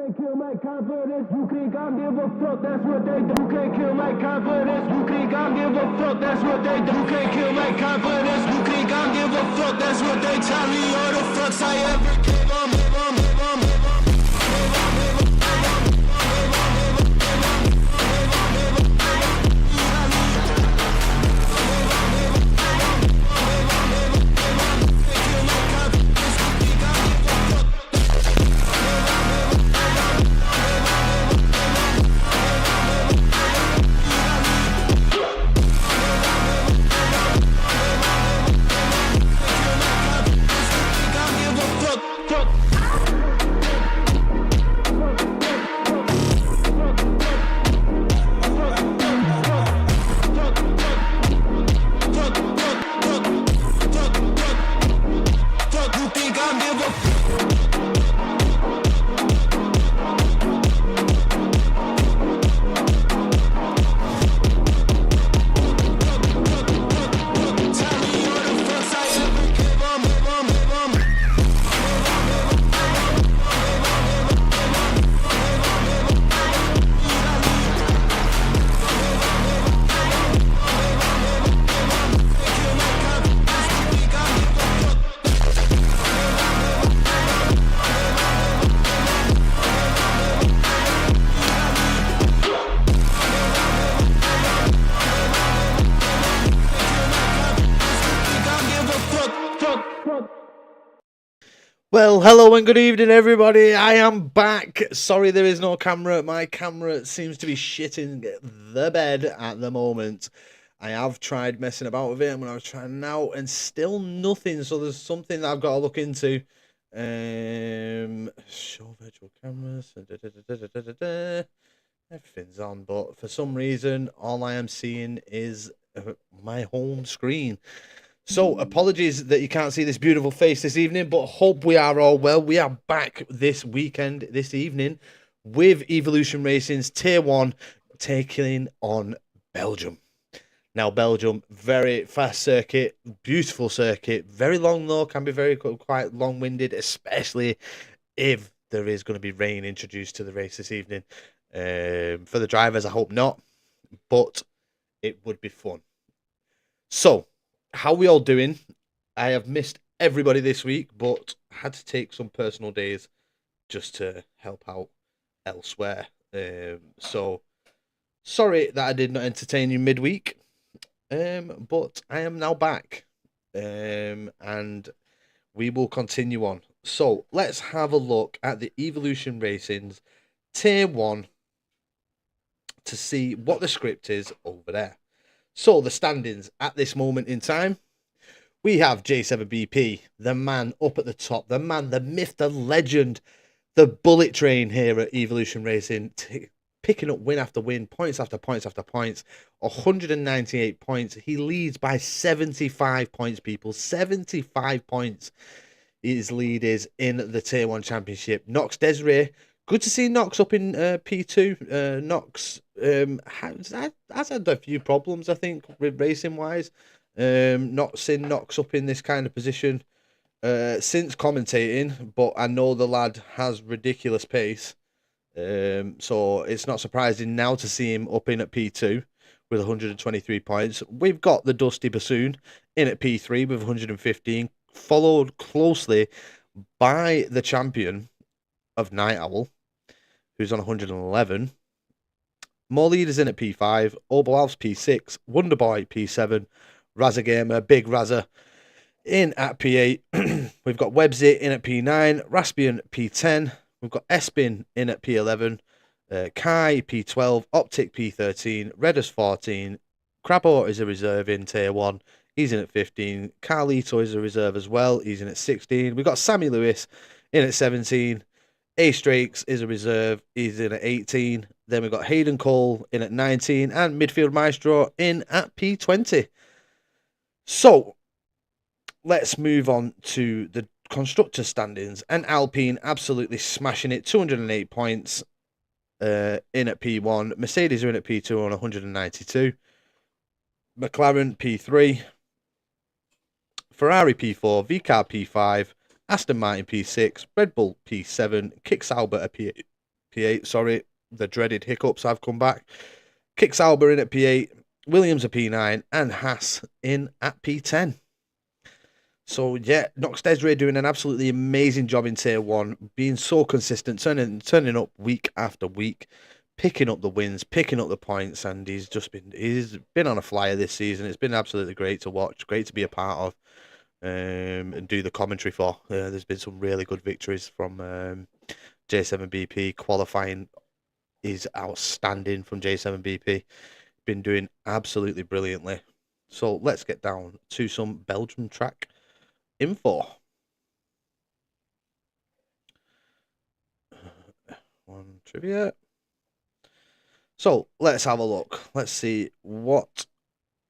can't kill my confidence. You think I give a fuck? That's what they do. You can't kill my confidence. You think I give a fuck? That's what they do. You can't kill my confidence. You think I give a fuck? That's what they tell me. All the fucks I ever gave. Well, hello and good evening, everybody. I am back. Sorry there is no camera. My camera seems to be shitting the bed at the moment. I have tried messing about with it. I'm going to try now and still nothing. So there's something that I've got to look into. Show virtual cameras. Everything's on, but for some reason, all I am seeing is my home screen. So, apologies that you can't see this beautiful face this evening, but hope we are all well. We are back this weekend, this evening, with Evolution Racing's Tier 1 taking on Belgium. Now, Belgium, very fast circuit, beautiful circuit, very long though, can be very quite long-winded, especially if there is going to be rain introduced to the race this evening. For the drivers, I hope not, but it would be fun. So, how we all doing? I have missed everybody this week, but had to take some personal days just to help out elsewhere. So sorry that I did not entertain you midweek, but I am now back, and we will continue on. So let's have a look at the Evolution Racing's Tier 1 to see what the script is over there. So, the standings at this moment in time, we have J7BP, the man up at the top, the man, the myth, the legend, the bullet train here at Evolution Racing, picking up win after win, points after points after points, 198 points. He leads by 75 points, people, 75 points. His lead is in the Tier 1 Championship. Nox Desiree, good to see Nox up in P2. Nox has had a few problems, I think, with racing-wise. Not seen Nox up in this kind of position since commentating, but I know the lad has ridiculous pace. So it's not surprising now to see him up in at P2 with 123 points. We've got the Dusty Bassoon in at P3 with 115, followed closely by the champion of Night Owl, who's on 111. More leaders in at P5, Oberwalf's P6, Wonderboy P7, Razza Gamer, Big Razza in at P8. We've got Websy in at P9, Raspian P10, we've got Espin in at P11, Kai P12, Optic P13, Redders 14, Crabbo is a reserve in Tier 1, he's in at 15, Carlito is a reserve as well, he's in at 16, we've got Sammy Lewis in at 17, Ace Drakes is a reserve, he's in at 18. Then we've got Hayden Cole in at 19 and Midfield Maestro in at P20. So, let's move on to the constructor standings. And Alpine absolutely smashing it, 208 points in at P1. Mercedes are in at P2 on 192. McLaren P3. Ferrari P4, VCAR P5, Aston Martin P6, Red Bull P7, Kick Sauber a P8. P8, sorry. The dreaded hiccups have come back. Kick Sauber in at P8, Williams at P9, and Haas in at P10. So yeah, Nox Desiree doing an absolutely amazing job in Tier 1, being so consistent, turning up week after week, picking up the wins, picking up the points, and he's been on a flyer this season. It's been absolutely great to watch, great to be a part of, and do the commentary for. There's been some really good victories from J7BP. Qualifying is outstanding from J7BP. Been doing absolutely brilliantly. So let's get down to some Belgium track info. One trivia. So let's have a look. Let's see what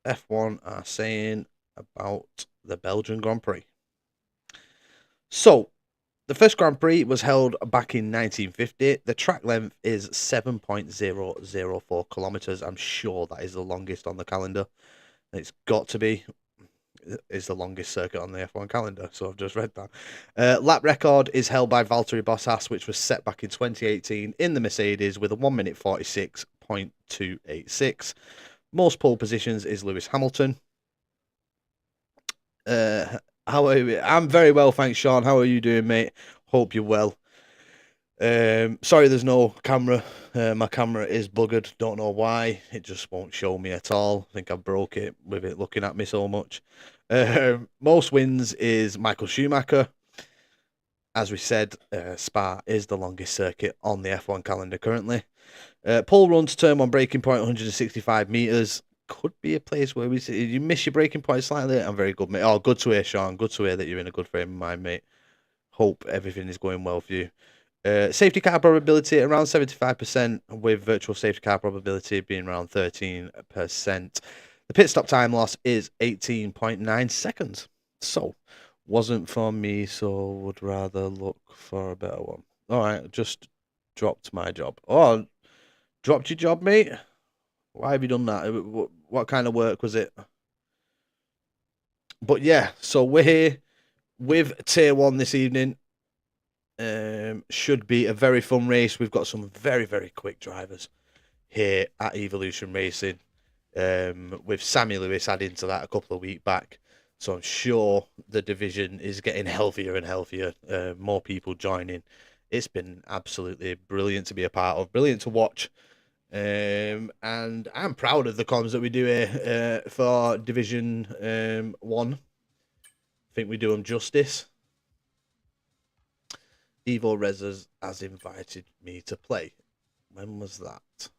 F1 are saying about the Belgian Grand Prix. So the first Grand Prix was held back in 1950. The track length is 7.004 kilometers. I'm sure that is the longest on the calendar. It's got to be. Is the longest circuit on the F1 calendar, so I've just read that. Lap record is held by Valtteri Bottas, which was set back in 2018 in the Mercedes with a 1 minute 46.286. Most pole positions is Lewis Hamilton. How are you? I'm very well, thanks, Sean. How are you doing, mate? Hope you're well. Sorry, there's no camera. My camera is buggered. Don't know why. It just won't show me at all. I think I broke it with it looking at me so much. Most wins is Michael Schumacher. As we said, Spa is the longest circuit on the F1 calendar currently. Pole run to turn on braking point 165 meters. Could be a place where you miss your braking point slightly. I'm very good, mate. Oh, good to hear, Sean. Good to hear that you're in a good frame of mind, mate. Hope everything is going well for you. Safety car probability around 75%, with virtual safety car probability being around 13%. The pit stop time loss is 18.9 seconds. So, wasn't for me, so would rather look for a better one. All right, just dropped my job. Oh, dropped your job, mate? Why have you done that? What kind of work was it? But yeah, so we're here with Tier 1 this evening. Should be a very fun race. We've got some very, very quick drivers here at Evolution Racing, with Sammy Lewis adding to that a couple of weeks back. So I'm sure the division is getting healthier and healthier. More people joining. It's been absolutely brilliant to be a part of, brilliant to watch. And I'm proud of the comms that we do here for Division 1. I think we do them justice. Evo Rezzers has invited me to play. When was that?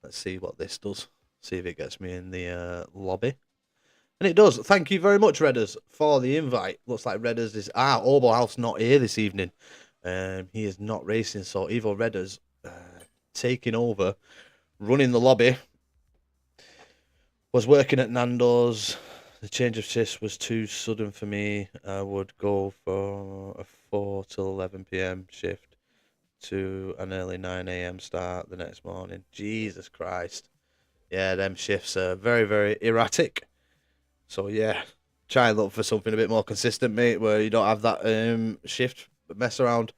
Let's see what this does. See if it gets me in the lobby. And it does. Thank you very much, Redders, for the invite. Looks like Redders is... Orbo House not here this evening. He is not racing, so Evo Redders taking over, running the lobby. Was working at Nando's. The change of shifts was too sudden for me. I would go for a 4 till 11 p.m. shift to an early 9 a.m. start the next morning. Jesus Christ. Yeah, them shifts are very, very erratic. So, yeah, try and look for something a bit more consistent, mate, where you don't have that shift mess around.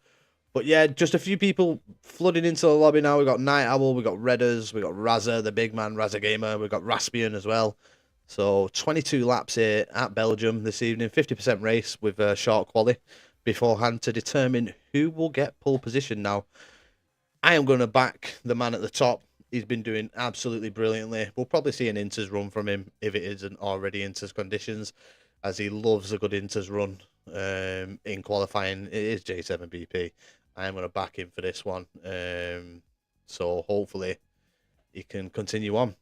But, yeah, just a few people flooding into the lobby now. We've got Night Owl, we've got Redders, we've got Razza, the big man, Razza Gamer. We've got Raspian as well. So 22 laps here at Belgium this evening, 50% race with a short quali beforehand to determine who will get pole position now. I am going to back the man at the top. He's been doing absolutely brilliantly. We'll probably see an Inters run from him if it isn't already Inters conditions, as he loves a good Inters run in qualifying. It is J7BP. I am going to back him for this one. So hopefully he can continue on.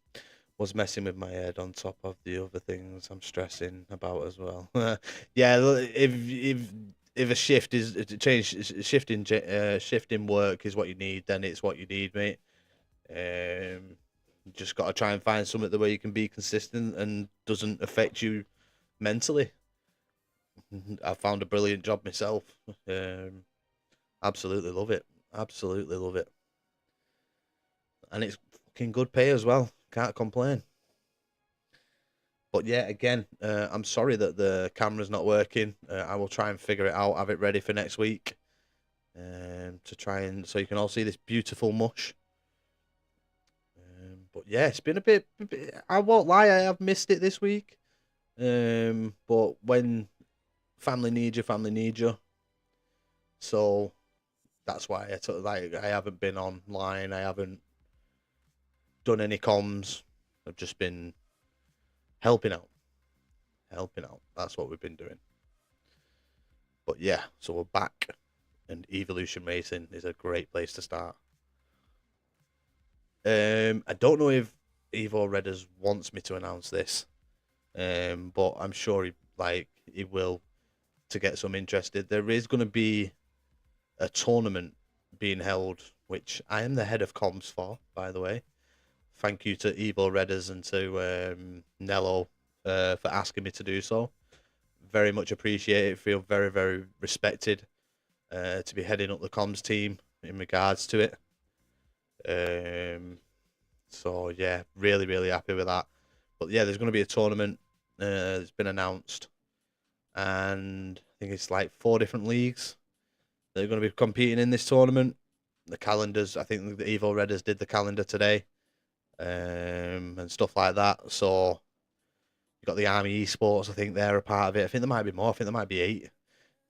Was messing with my head on top of the other things I'm stressing about as well. Yeah, if a shift is shifting work is what you need, then it's what you need, mate. Just got to try and find something the way you can be consistent and doesn't affect you mentally. I found a brilliant job myself. Absolutely love it. Absolutely love it. And it's fucking good pay as well. Can't complain. But yeah, again, I'm sorry that the camera's not working. I will try and figure it out, have it ready for next week. to try and so you can all see this beautiful mush. But yeah, it's been a bit. I won't lie, I have missed it this week. But when family needs you, family needs you. So that's why I haven't been online. I haven't done any comms. I've just been helping out. That's what we've been doing. But yeah, so we're back, and Evolution Racing is a great place to start. I don't know if Evo Redders wants me to announce this, but I'm sure he will to get some interested. There is going to be a tournament being held, which I am the head of comms for, by the way. Thank you to Evo Redders and to Nello for asking me to do so. Very much appreciate it. Feel very, very respected to be heading up the comms team in regards to it. So yeah, really, really happy with that. But yeah, there's going to be a tournament. It's been announced, and I think it's like 4 different leagues that are going to be competing in this tournament. The calendars, I think the Evo Redders did the calendar today, and stuff like that. So you got the Army Esports. I think they're a part of it. I think there might be more. I think there might be 8.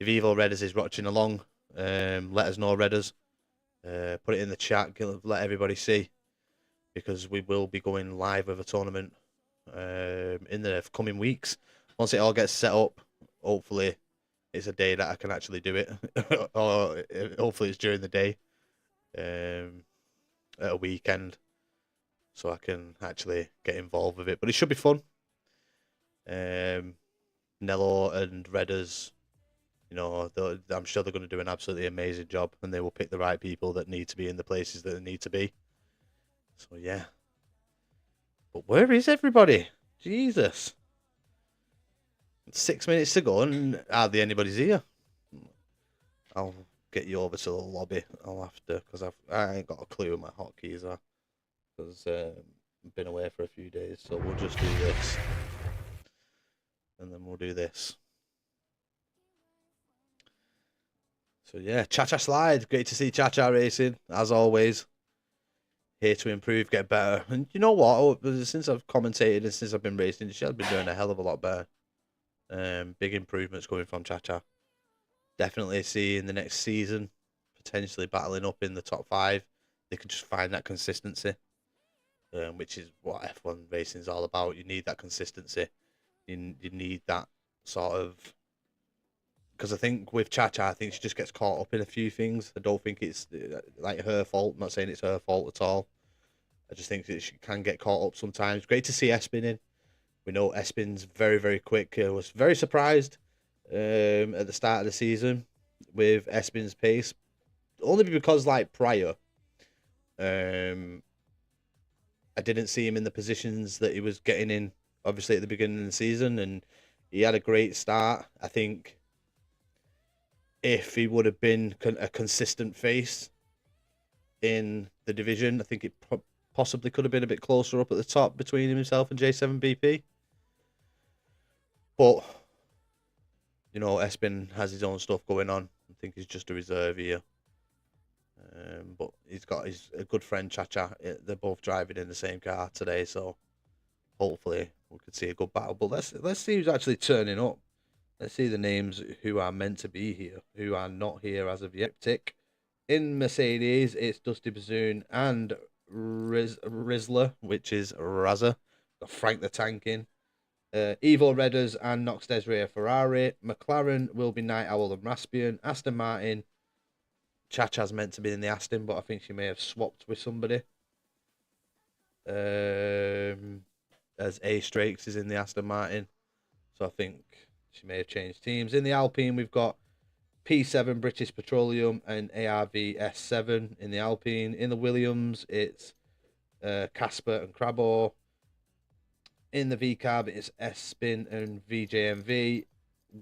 If Evo Redders is watching along, let us know, Redders. Put it in the chat. Let everybody see, because we will be going live with a tournament in the coming weeks. Once it all gets set up, hopefully it's a day that I can actually do it, or hopefully it's during the day, at a weekend, so I can actually get involved with it. But it should be fun. Nello and Redders, I'm sure they're going to do an absolutely amazing job, and they will pick the right people that need to be in the places that they need to be. So yeah. But where is everybody? Jesus. 6 minutes to go and hardly anybody's here. I'll get you over to the lobby. I'll have to, because I ain't got a clue where my hotkeys are, because I've been away for a few days. So we'll just do this, and then we'll do this. So yeah, Cha-Cha Slide. Great to see Cha-Cha Racing, as always. Here to improve, get better. And you know what? Since I've commentated and since I've been racing, she has been doing a hell of a lot better. Big improvements coming from Cha-Cha. Definitely see in the next season, potentially battling up in the top 5. They can just find that consistency, which is what F1 racing is all about. You need that consistency. You need that sort of... Because I think with Cha-Cha, I think she just gets caught up in a few things. I don't think it's like her fault. I'm not saying it's her fault at all. I just think that she can get caught up sometimes. Great to see Espin in. We know Espin's very, very quick. I was very surprised at the start of the season with Espin's pace. Only because, like, prior, I didn't see him in the positions that he was getting in, obviously, at the beginning of the season. And he had a great start. I think if he would have been a consistent face in the division, I think it possibly could have been a bit closer up at the top between himself and J7BP. But, Espin has his own stuff going on. I think he's just a reserve here. But he's got a good friend, Cha-Cha. They're both driving in the same car today, so hopefully we could see a good battle. But let's see who's actually turning up. Let's see the names who are meant to be here, who are not here as of yet. In Mercedes, it's Dusty Bazoon and Rizla, which is Raza. Got Frank the Tank in. Evo Redders and Nox Desiree Ferrari. McLaren will be Night Owl and Raspian. Aston Martin. Cha-Cha's meant to be in the Aston, but I think she may have swapped with somebody. As A Strakes is in the Aston Martin. So I think she may have changed teams. In the Alpine, we've got P7 British Petroleum and ARV S7 in the Alpine. In the Williams, it's Casper and Crabo. In the VCAB, it's S-Spin and VJMV.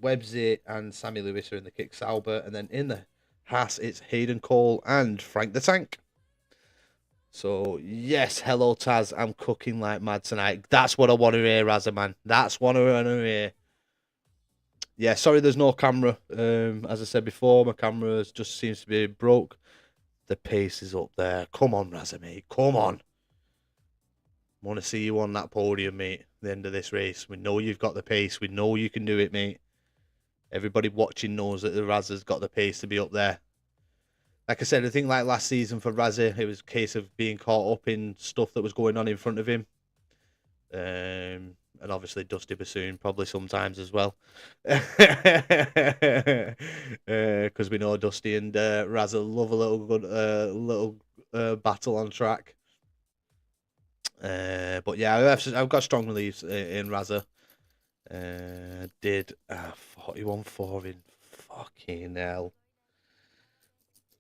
Websy and Sammy Lewis are in the Kick Sauber. And then in the Haas, it's Hayden Cole and Frank the Tank. So, yes, hello, Taz. I'm cooking like mad tonight. That's what I want to hear, Razza, man. That's what I want to hear. yeah, sorry, there's no camera. As I said before, my camera just seems to be broke. The pace is up there. Come on, Razza, mate. Come on. Want to see you on that podium, mate. At the end of this race, we know you've got the pace. We know you can do it, mate. Everybody watching knows that the Razza's got the pace to be up there. Like I said, I think like last season for Razza, it was a case of being caught up in stuff that was going on in front of him. And obviously Dusty Bassoon probably sometimes as well. Because we know Dusty and Razza love a little battle on track. But yeah, I've got strong beliefs in Razza. Did 41.4 in fucking hell.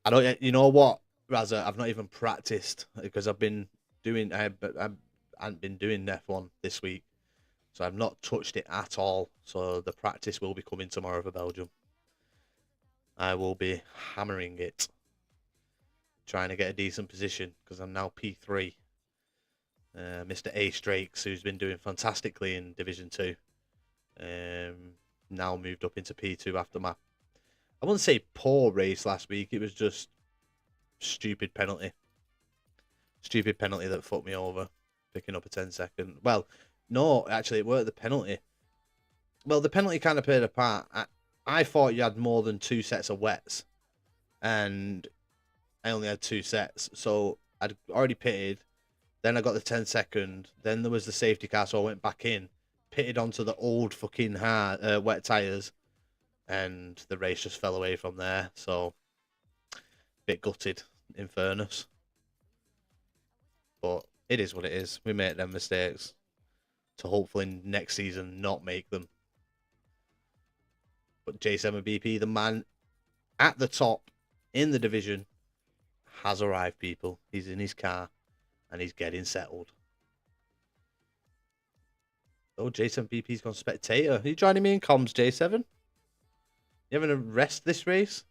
I don't. You know what, Razza? I've not even practiced because I've been doing. I haven't been doing F1 this week, so I've not touched it at all. So the practice will be coming tomorrow for Belgium. I will be hammering it, trying to get a decent position because I'm now P3. Mr. Ace Drakes, who's been doing fantastically in Division 2, now moved up into P2 after my, I wouldn't say poor race last week. It was just stupid penalty. Stupid penalty that fucked me over, picking up a 10-second. Well, no, actually, it weren't the penalty. Well, the penalty kind of played a part. I thought you had more than 2 sets of wets, and I only had 2 sets. So I'd already pitted. Then I got the 10-second. Then there was the safety car, so I went back in, pitted onto the old fucking wet tyres, and the race just fell away from there. So, bit gutted, in fairness. But it is what it is. We make them mistakes to hopefully next season not make them. But J7BP, the man at the top in the division, has arrived, people. He's in his car. And he's getting settled. Oh, J7BP's gone spectator. Are you joining me in comms, J7? You having a rest this race?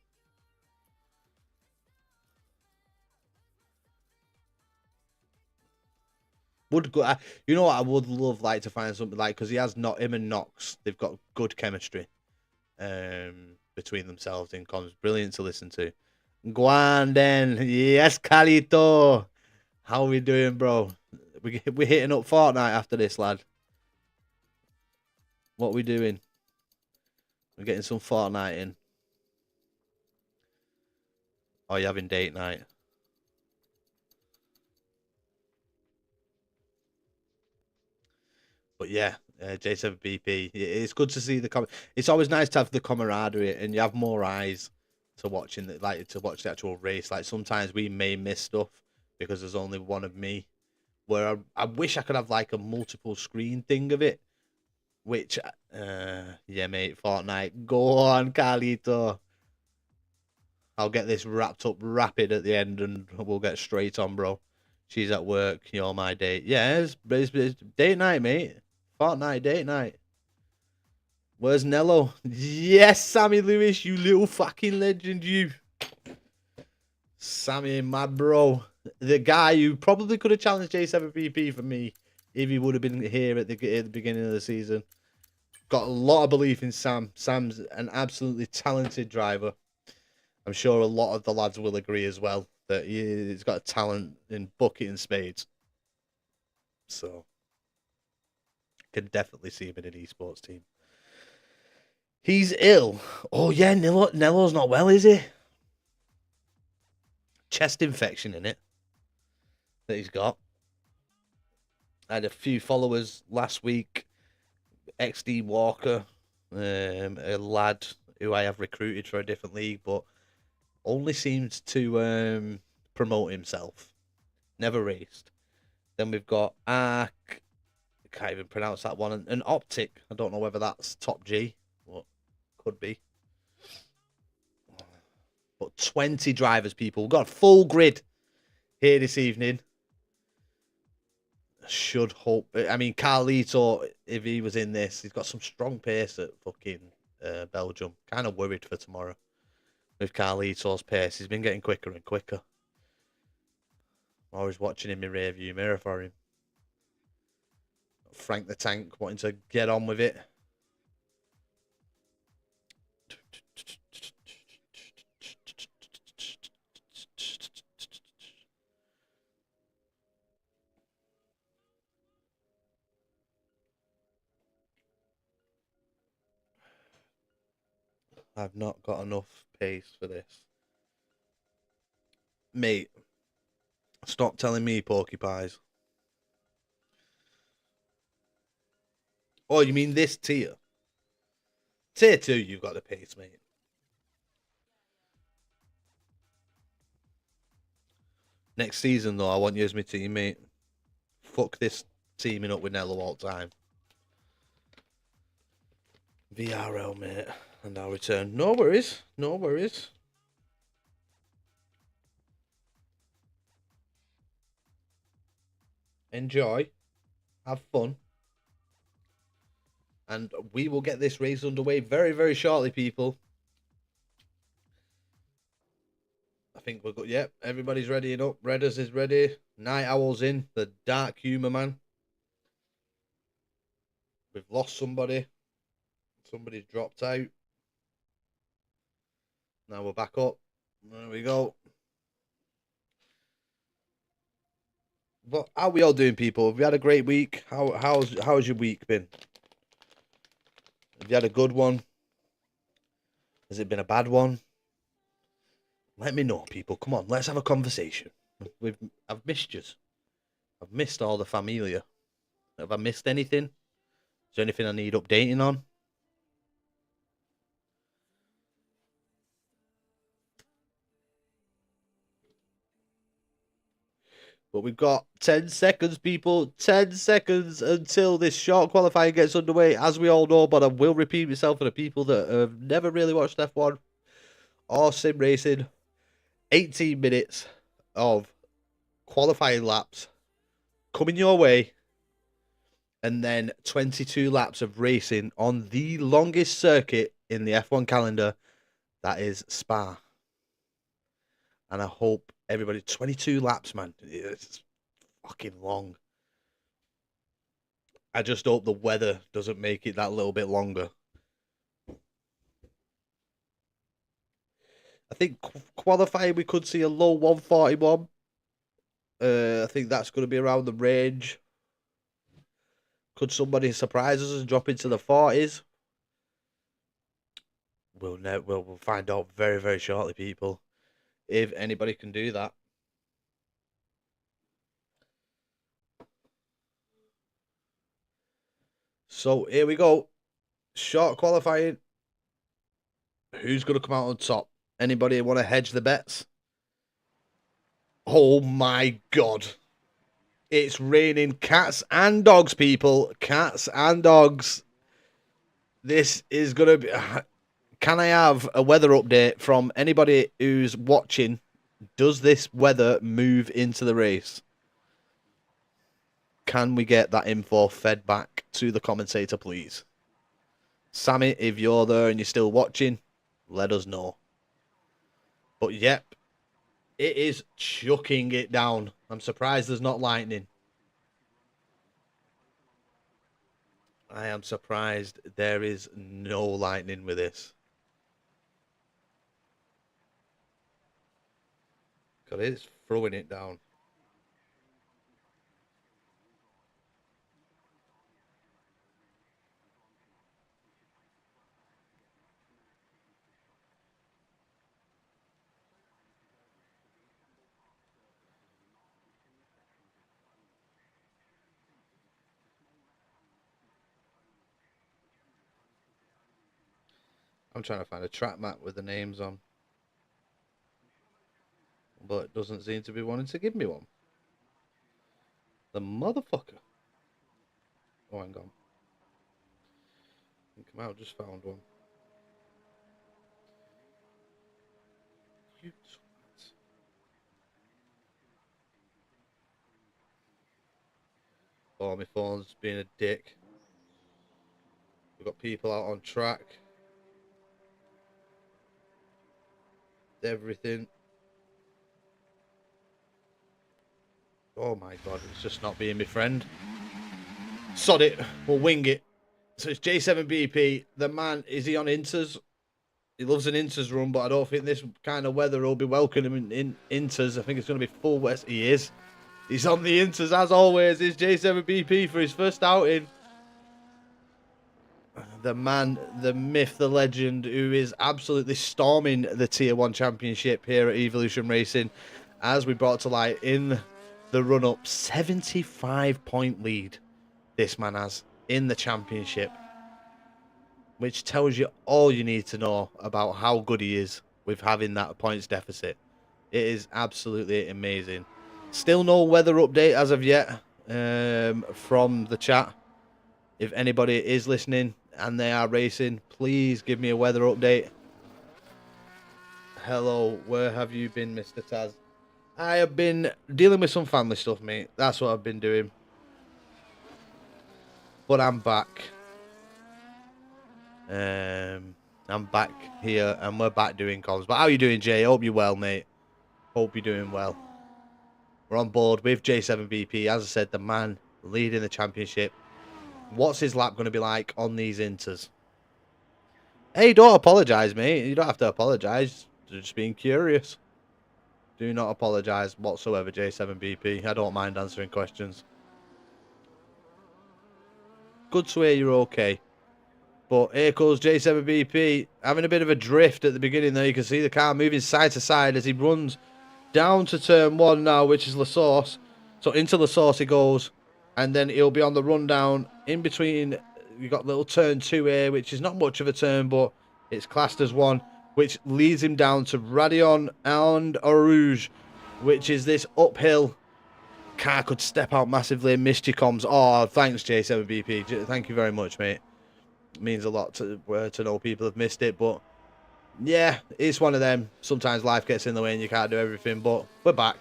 Would go. You know what? I would love like to find something like because he has not him and Knox. They've got good chemistry, between themselves in comms. Brilliant to listen to. Guanden, yes, Calito. How are we doing, bro? We're hitting up Fortnite after this, lad. What are we doing? We're getting some Fortnite in. Oh, you're having date night. But yeah, J7BP. It's good to see the It's always nice to have the camaraderie, and you have more eyes to watching to watch the actual race. Like sometimes we may miss stuff because there's only one of me. Where I wish I could have like a multiple screen thing of it. Which, yeah, mate, Fortnite. Go on, Carlito. I'll get this wrapped up rapid at the end and we'll get straight on, bro. She's at work. You're my date. Yeah, it's date night, mate. Fortnite date night. Where's Nello? Yes, Sammy Lewis, you little fucking legend, you. Sammy, my bro. The guy who probably could have challenged J7BP for me if he would have been here at the beginning of the season. Got a lot of belief in Sam. Sam's an absolutely talented driver. I'm sure a lot of the lads will agree as well that he's got a talent in bucket and spades. So, can definitely see him in an esports team. He's ill. Oh yeah, Nello's not well, is he? Chest infection in it that he's got. I had a few followers last week. XD Walker, a lad who I have recruited for a different league, but only seems to promote himself. Never raced. Then we've got Ark. I can't even pronounce that one. An Optic. I don't know whether that's top G. What could be. But 20 drivers, people. We've got a full grid here this evening. Should hope. I mean, Carlito, if he was in this, he's got some strong pace at fucking Belgium. Kind of worried for tomorrow with Carlito's pace. He's been getting quicker and quicker. I'm always watching him in rear view mirror for him. Frank the Tank wanting to get on with it. I've not got enough pace for this. Mate, stop telling me porcupines. Oh, you mean this tier? Tier 2, you've got the pace, mate. Next season, though, I want you as my teammate. Fuck this teaming up with Nello all the time. VRL, mate. And I'll return. No worries. No worries. Enjoy. Have fun. And we will get this race underway very, very shortly, people. I think we're good. Yep, everybody's ready and up. Redders is ready. Night Owl's in. The Dark Humor Man. We've lost somebody. Somebody's dropped out. Now we're back up. There we go. But how are we all doing, people? Have we had a great week? How's your week been? Have you had a good one? Has it been a bad one? Let me know, people. Come on, let's have a conversation. I've missed you. I've missed all the familia. Have I missed anything? Is there anything I need updating on? But we've got 10 seconds, people. 10 seconds until this short qualifying gets underway. As we all know, but I will repeat myself for the people that have never really watched F1 or sim racing. 18 minutes of qualifying laps coming your way. And then 22 laps of racing on the longest circuit in the F1 calendar. That is Spa. And I hope everybody, 22 laps, man. It's fucking long. I just hope the weather doesn't make it that little bit longer. I think qualifying, we could see a low 141. I think that's going to be around the range. Could somebody surprise us and drop into the 40s? We'll find out very, very shortly, people. If anybody can do that. So here we go. Short qualifying. Who's going to come out on top? Anybody want to hedge the bets? Oh my God. It's raining cats and dogs, people. Cats and dogs. This is going to be... Can I have a weather update from anybody who's watching? Does this weather move into the race? Can we get that info fed back to the commentator, please? Sammy, if you're there and you're still watching, let us know. But yep, it is chucking it down. I'm surprised there's not lightning. I am surprised there is no lightning with this. God, it's throwing it down. I'm trying to find a track map with the names on. But it doesn't seem to be wanting to give me one. The motherfucker. Oh, hang on. Come out, just found one. You twat. Oh, my phone's being a dick. We've got people out on track. Everything. Oh my God, it's just not being my friend. Sod it, we'll wing it. So it's J7BP. The man, is he on Inters? He loves an Inters run, but I don't think this kind of weather will be welcoming in Inters. I think it's going to be full west. He is. He's on the Inters as always. It's J7BP for his first outing. the man, the myth, the legend, who is absolutely storming the Tier 1 Championship here at Evolution Racing, as we brought to light in the run-up. 75-point lead this man has in the championship, which tells you all you need to know about how good he is with having that points deficit. It is absolutely amazing. Still no weather update as of yet from the chat. If anybody is listening and they are racing, please give me a weather update. Hello, where have you been, Mr. Taz? I have been dealing with some family stuff, mate. That's what I've been doing. But I'm back. I'm back here and we're back doing comms. But how you doing, Jay? Hope you're well, mate. Hope you're doing well. We're on board with J7BP. As I said, the man leading the championship. What's his lap going to be like on these inters? Hey, don't apologise, mate. You don't have to apologise. Just being curious. Do not apologise whatsoever, J7BP. I don't mind answering questions. Good to hear you're okay. But here goes J7BP having a bit of a drift at the beginning there. You can see the car moving side to side as he runs down to turn 1 now, which is La Source. So into La Source he goes. And then he'll be on the rundown in between. You've got little turn 2 here, which is not much of a turn, but it's classed as 1, which leads him down to Radion and Orouge, which is this uphill. Car could step out massively and missed your comms. Oh, thanks, J7BP. Thank you very much, mate. It means a lot to know people have missed it, but yeah, it's one of them. Sometimes life gets in the way and you can't do everything, but we're back.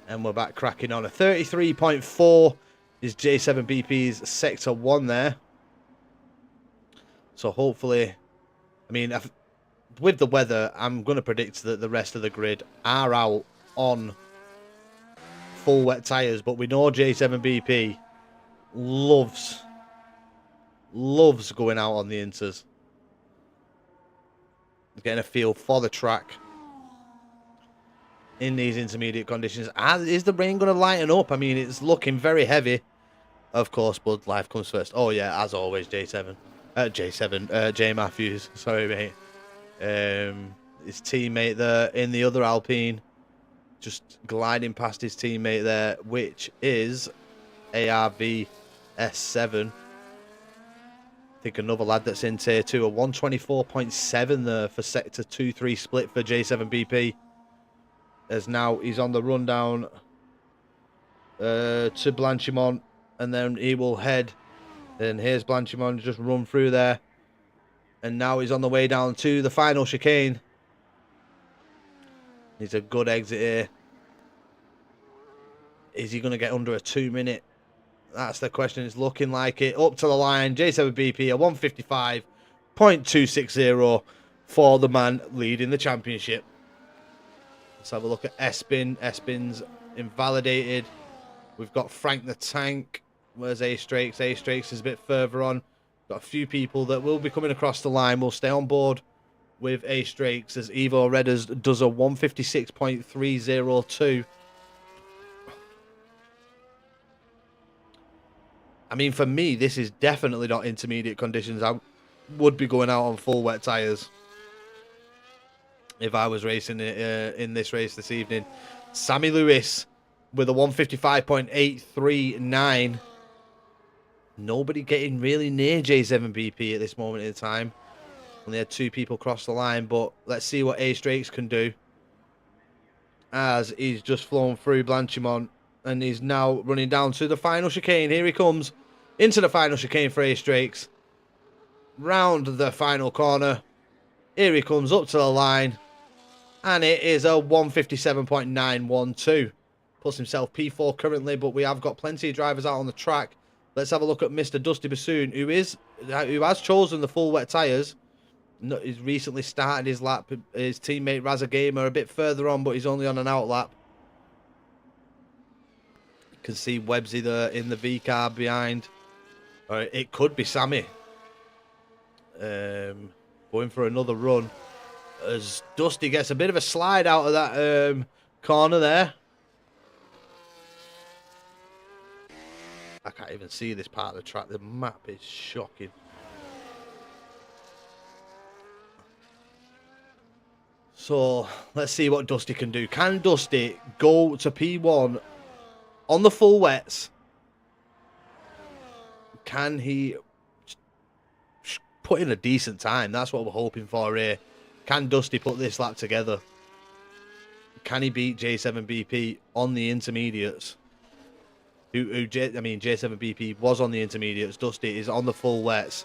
And we're back cracking on. A 33.4 is J7BP's Sector 1 there. So hopefully, I mean, with the weather, I'm going to predict that the rest of the grid are out on full wet tyres. But we know J7BP loves going out on the inters. Getting a feel for the track in these intermediate conditions. Is the rain going to lighten up? I mean, it's looking very heavy. Of course, but life comes first. Oh, yeah, as always, J Matthews. Sorry, mate. His teammate there in the other Alpine. Just gliding past his teammate there, which is ARV S7. I think another lad that's in Tier 2. A 124.7 there for Sector 2-3 split for J7BP. As now he's on the rundown to Blanchimont, and then he will head. And here's Blanchimont just run through there, and now he's on the way down to the final chicane. He's a good exit here. Is he going to get under a 2 minute? That's the question. It's looking like it. Up to the line, J7BP, a 155.260 for the man leading the championship. Let's have a look at Espin. Espin's invalidated. We've got Frank the Tank. Where's A-Strakes? A-Strakes is a bit further on. Got a few people that will be coming across the line. We'll stay on board with A-Strakes as Evo Redders does a 156.302. I mean, for me, this is definitely not intermediate conditions. I would be going out on full wet tyres if I was racing in this race this evening. Sammy Lewis with a 155.839. Nobody getting really near J7BP at this moment in time. Only had 2 people cross the line, but let's see what A-Strakes can do. As he's just flown through Blanchimont, and he's now running down to the final chicane. Here he comes into the final chicane for A-Strakes. Round the final corner. Here he comes up to the line. And it is a 157.912. Puts himself P4 currently, but we have got plenty of drivers out on the track. Let's have a look at Mr. Dusty Bassoon, who has chosen the full wet tyres. He's recently started his lap. His teammate Raza Gamer a bit further on, but he's only on an out lap. You can see Webbsy there in the V car behind. Or it could be Sammy. Going for another run. As Dusty gets a bit of a slide out of that corner there. I can't even see this part of the track. The map is shocking. So let's see what Dusty can do. Can Dusty go to P1 on the full wets? Can he put in a decent time? That's what we're hoping for here. Can Dusty put this lap together? Can he beat J7BP on the intermediates? J7BP was on the intermediates. Dusty is on the full wets.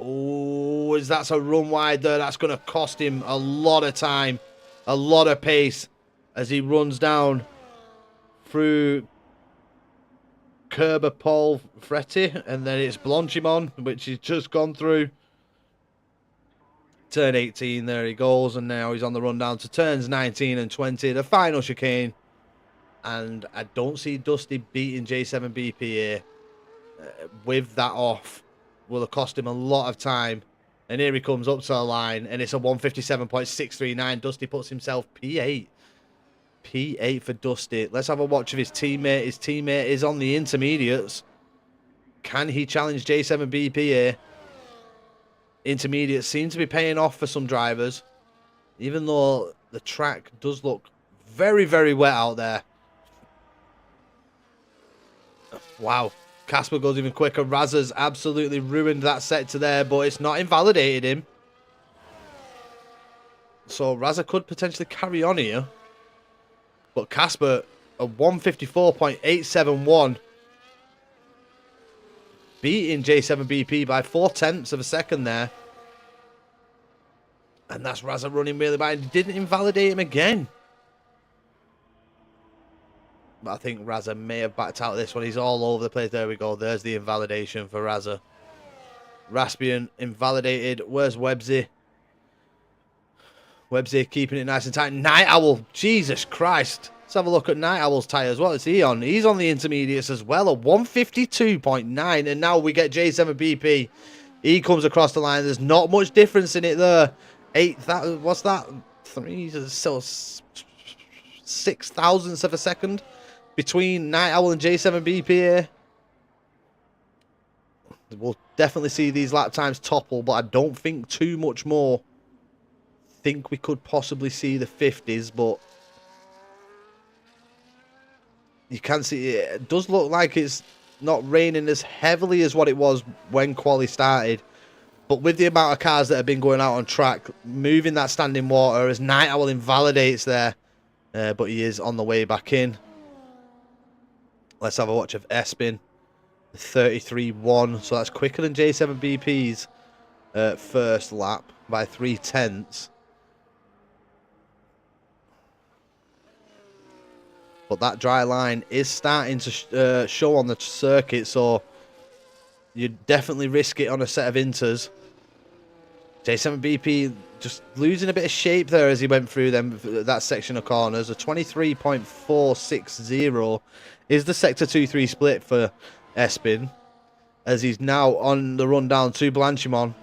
Oh, that's a run wide there. That's going to cost him a lot of time, a lot of pace as he runs down through Kerber Paul Fretti, and then it's Blanchimon, which he's just gone through. Turn 18, there he goes, and now he's on the run down to turns 19 and 20, the final chicane. And I don't see Dusty beating J7BP here. With that off, will have cost him a lot of time. And here he comes up to the line, and it's a 157.639. Dusty puts himself P8. P8 for Dusty. Let's have a watch of his teammate. His teammate is on the intermediates. Can he challenge J7BP here? Intermediates seem to be paying off for some drivers, even though the track does look very, very wet out there. Wow. Casper goes even quicker. Razza's absolutely ruined that sector there, but it's not invalidated him. So Razza could potentially carry on here. But Casper, a 154.871. Beating J7BP by 0.4 of a second there. And that's Razza running really bad. He didn't invalidate him again. But I think Razza may have backed out of this one. He's all over the place. There we go. There's the invalidation for Razza. Raspian invalidated. Where's Websy? Websy keeping it nice and tight. Night Owl. Jesus Christ. Let's have a look at Night Owl's tyres. What is he on? He's on the intermediates as well. A 152.9. And now we get J7BP. He comes across the line. There's not much difference in it there. What's that? 6 thousandths of a second between Night Owl and J7BP here. We'll definitely see these lap times topple, but I don't think too much more. Think we could possibly see the 50s, but you can see it does look like it's not raining as heavily as what it was when quali started. But with the amount of cars that have been going out on track, moving that standing water as Night Owl invalidates there. But he is on the way back in. Let's have a watch of Espin. 33.1. So that's quicker than J7BP's first lap by 0.3. But that dry line is starting to show on the circuit. So you definitely risk it on a set of inters. J7BP just losing a bit of shape there as he went through that section of corners. A 23.460 is the sector 2-3 split for Espin, as he's now on the run down to Blanchimon,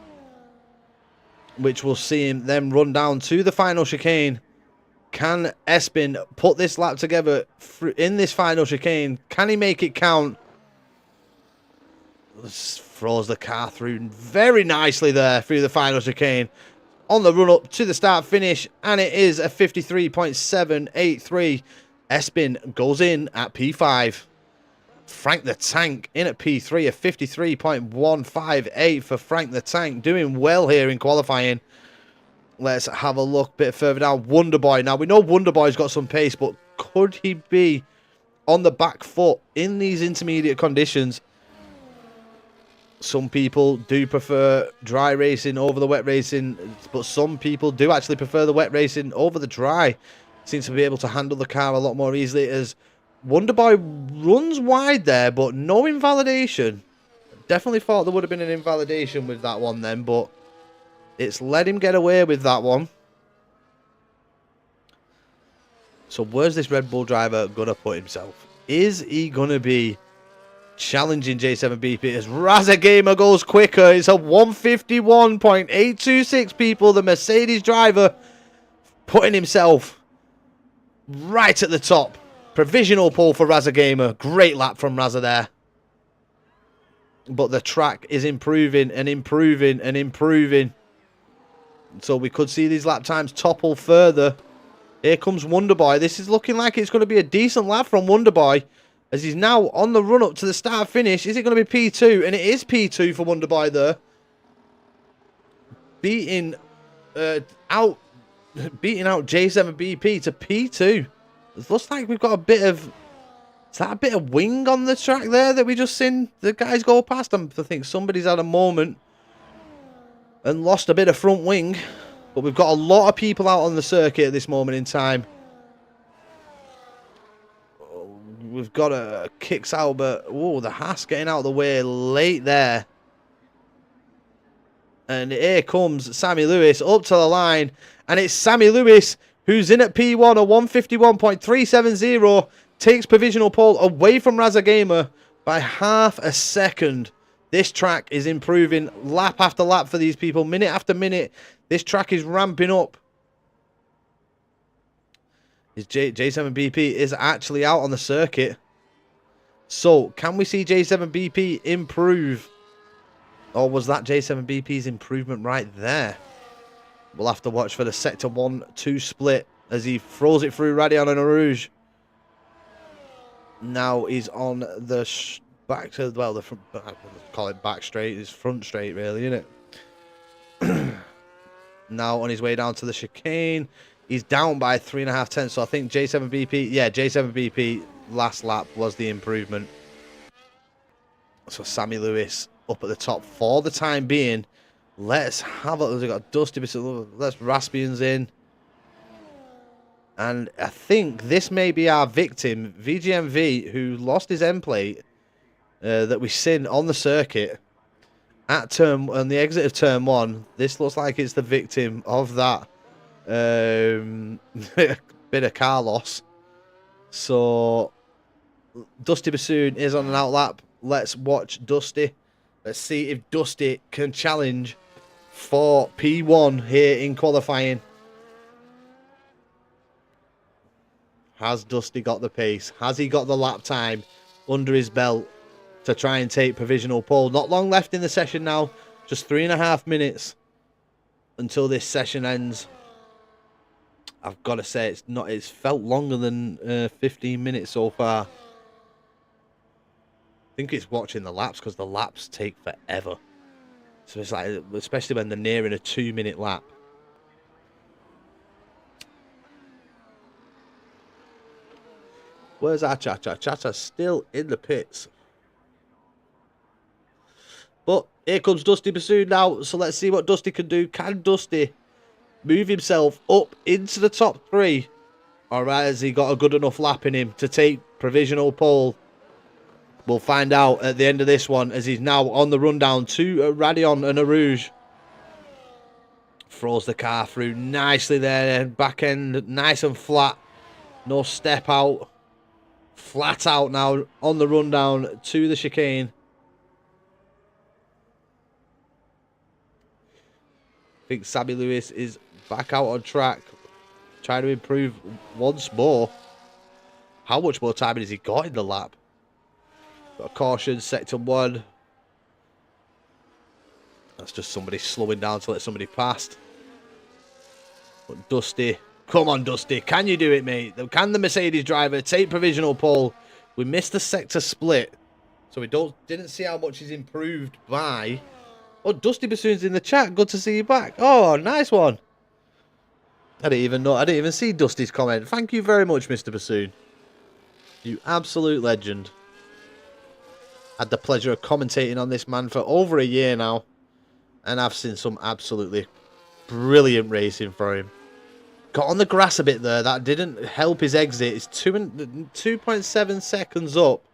which will see him then run down to the final chicane. Can Espin put this lap together in this final chicane? Can he make it count? Throws the car through very nicely there through the final chicane. On the run up to the start finish, and it is a 53.783. Espin goes in at P5. Frank the Tank in at P3, a 53.158 for Frank the Tank. Doing well here in qualifying. Let's have a look a bit further down. Wonderboy. Now, we know Wonderboy's got some pace, but could he be on the back foot in these intermediate conditions? Some people do prefer dry racing over the wet racing, but some people do actually prefer the wet racing over the dry. Seems to be able to handle the car a lot more easily as Wonderboy runs wide there, but no invalidation. Definitely thought there would have been an invalidation with that one then, but it's let him get away with that one. So where's this Red Bull driver going to put himself? Is he going to be challenging J7BP as Razza Gamer goes quicker? It's a 151.826, people. The Mercedes driver putting himself right at the top. Provisional pole for Razza Gamer. Great lap from Razza there. But the track is improving and improving and improving. So we could see these lap times topple further. Here comes Wonderboy. This is looking like it's going to be a decent lap from Wonderboy, as he's now on the run up to the start finish. Is it going to be P2? And it is P2 for Wonderboy there. Beating out J7BP to P2. It looks like we've got a bit of... Is that a bit of wing on the track there that we just seen the guys go past? I think somebody's had a moment and lost a bit of front wing. But we've got a lot of people out on the circuit at this moment in time. We've got a Kicks Albert. Oh, the Haas getting out of the way late there. And here comes Sammy Lewis up to the line. And it's Sammy Lewis who's in at P1, a 151.370. Takes provisional pole away from Raza Gamer by half a second. This track is improving lap after lap for these people, minute after minute. This track is ramping up. J7BP is actually out on the circuit. So, can we see J7BP improve? Or was that J7BP's improvement right there? We'll have to watch for the Sector 1-2 split as he throws it through Radion and Arouge. Now he's on the back to, well, the front, call it back straight. It's front straight, really, isn't it? Now on his way down to the chicane. He's down by 3.5 tenths. So I think J7BP, yeah, J7BP last lap was the improvement. So Sammy Lewis up at the top for the time being. Let's have a, we've got Dusty, let's Raspians in. And I think this may be our victim, VGMV, who lost his end plate that we seen on the circuit at on the exit of turn 1. This looks like it's the victim of that bit of car loss. So Dusty Bassoon is on an outlap. Let's watch Dusty. Let's see if Dusty can challenge for P1 here in qualifying. Has Dusty got the pace? Has he got the lap time under his belt to try and take provisional pole? Not long left in the session now. Just 3.5 minutes until this session ends. I've got to say, it's felt longer than 15 minutes so far. I think it's watching the laps because the laps take forever. So it's like, especially when they're nearing a 2-minute lap. Where's our Chacha? Chacha's still in the pits. But here comes Dusty Bassoon now. So let's see what Dusty can do. Can Dusty move himself up into the top 3? Or has he got a good enough lap in him to take provisional pole? We'll find out at the end of this one as he's now on the rundown to Radion and Arouge. Throws the car through nicely there. Back end nice and flat. No step out. Flat out now on the rundown to the chicane. I think Sammy Lewis is back out on track. Trying to improve once more. How much more time has he got in the lap? Got a caution, sector 1. That's just somebody slowing down to let somebody past. But Dusty... Come on, Dusty. Can you do it, mate? Can the Mercedes driver take provisional pole? We missed the sector split, so we didn't see how much he's improved by. Oh, Dusty Bassoon's in the chat. Good to see you back. Oh, nice one. I didn't even know. I didn't even see Dusty's comment. Thank you very much, Mr. Bassoon. You absolute legend. Had the pleasure of commentating on this man for over a year now, and I've seen some absolutely brilliant racing for him. Got on the grass a bit there. That didn't help his exit. It's 2.7 seconds up.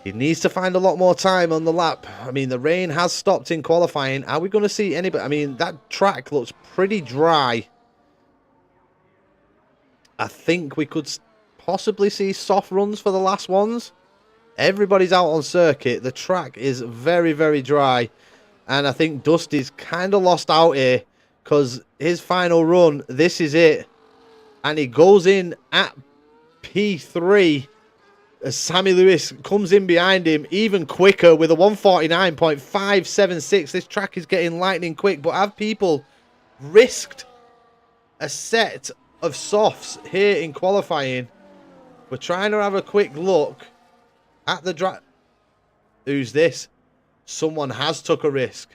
He needs to find a lot more time on the lap. I mean, the rain has stopped in qualifying. Are we going to see anybody? I mean, that track looks pretty dry. I think we could possibly see soft runs for the last ones. Everybody's out on circuit. The track is very, very dry. And I think Dusty's kind of lost out here. Because his final run, this is it. And he goes in at P3 as Sammy Lewis comes in behind him even quicker with a 149.576. This track is getting lightning quick. But have people risked a set of softs here in qualifying. We're trying to have a quick look at the drive. Who's this? Someone has took a risk.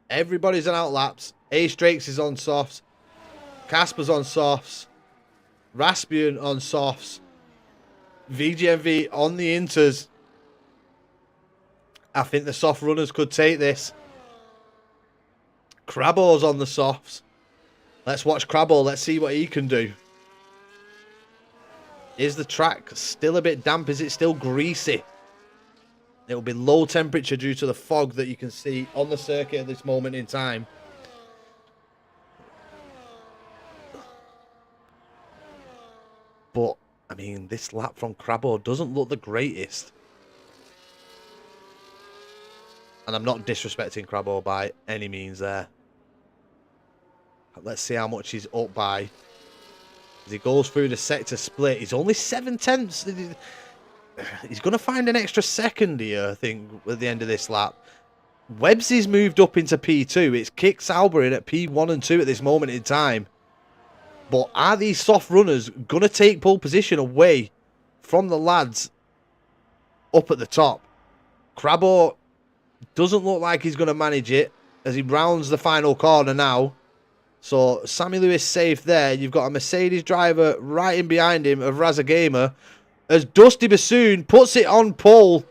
Everybody's on outlaps. Ace Drakes is on softs. Casper's on softs. Raspian on softs. VGMV on the inters. I think the soft runners could take this. Crabo's on the softs. Let's watch Crabo. Let's see what he can do. Is the track still a bit damp? Is it still greasy? It will be low temperature due to the fog that you can see on the circuit at this moment in time. But, I mean, this lap from Crabo doesn't look the greatest. And I'm not disrespecting Crabo by any means there. Let's see how much he's up by. As he goes through the sector split, he's only 0.7. He's going to find an extra second here, I think, at the end of this lap. Webbsy's moved up into P2. It's Kick Sauber in at P1 and 2 at this moment in time. But are these soft runners going to take pole position away from the lads up at the top? Crabo doesn't look like he's going to manage it as he rounds the final corner now. So Sammy Lewis safe there. You've got a Mercedes driver right in behind him of Razagamer. As Dusty Bassoon puts it on pole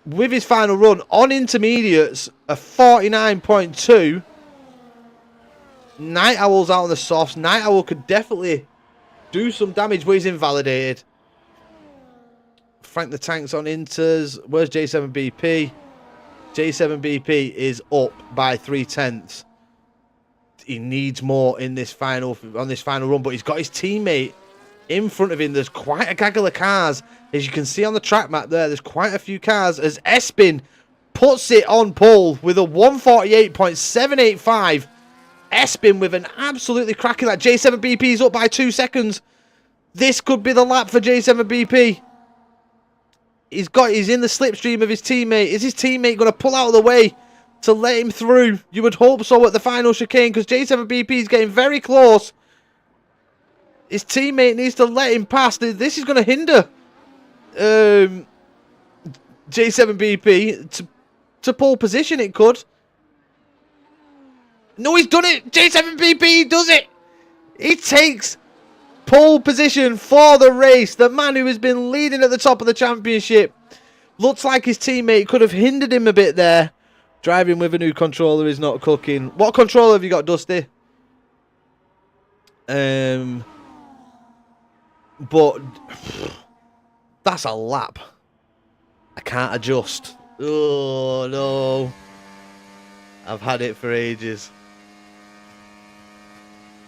with his final run on intermediates, a 49.2. Night Owl's out on the softs. Night Owl could definitely do some damage, but he's invalidated. Frank the Tank's on inters. Where's J7BP? J7BP is up by 0.3. He needs more in this final run, but he's got his teammate in front of him. There's quite a gaggle of cars. As you can see on the track map there's quite a few cars as Espin puts it on pole with a 148.785. Espin with an absolutely cracking lap. J7BP is up by 2 seconds. This could be the lap for J7BP. He's in the slipstream of his teammate. Is his teammate going to pull out of the way to let him through? You would hope so at the final chicane, because J7BP is getting very close. His teammate needs to let him pass. This is going to hinder J7BP to pole position. It could. No, he's done it. J7BP does it. He takes pole position for the race. The man who has been leading at the top of the championship. Looks like his teammate could have hindered him a bit there. Driving with a new controller is not cooking. What controller have you got, Dusty? But that's a lap. I can't adjust. Oh, no. I've had it for ages.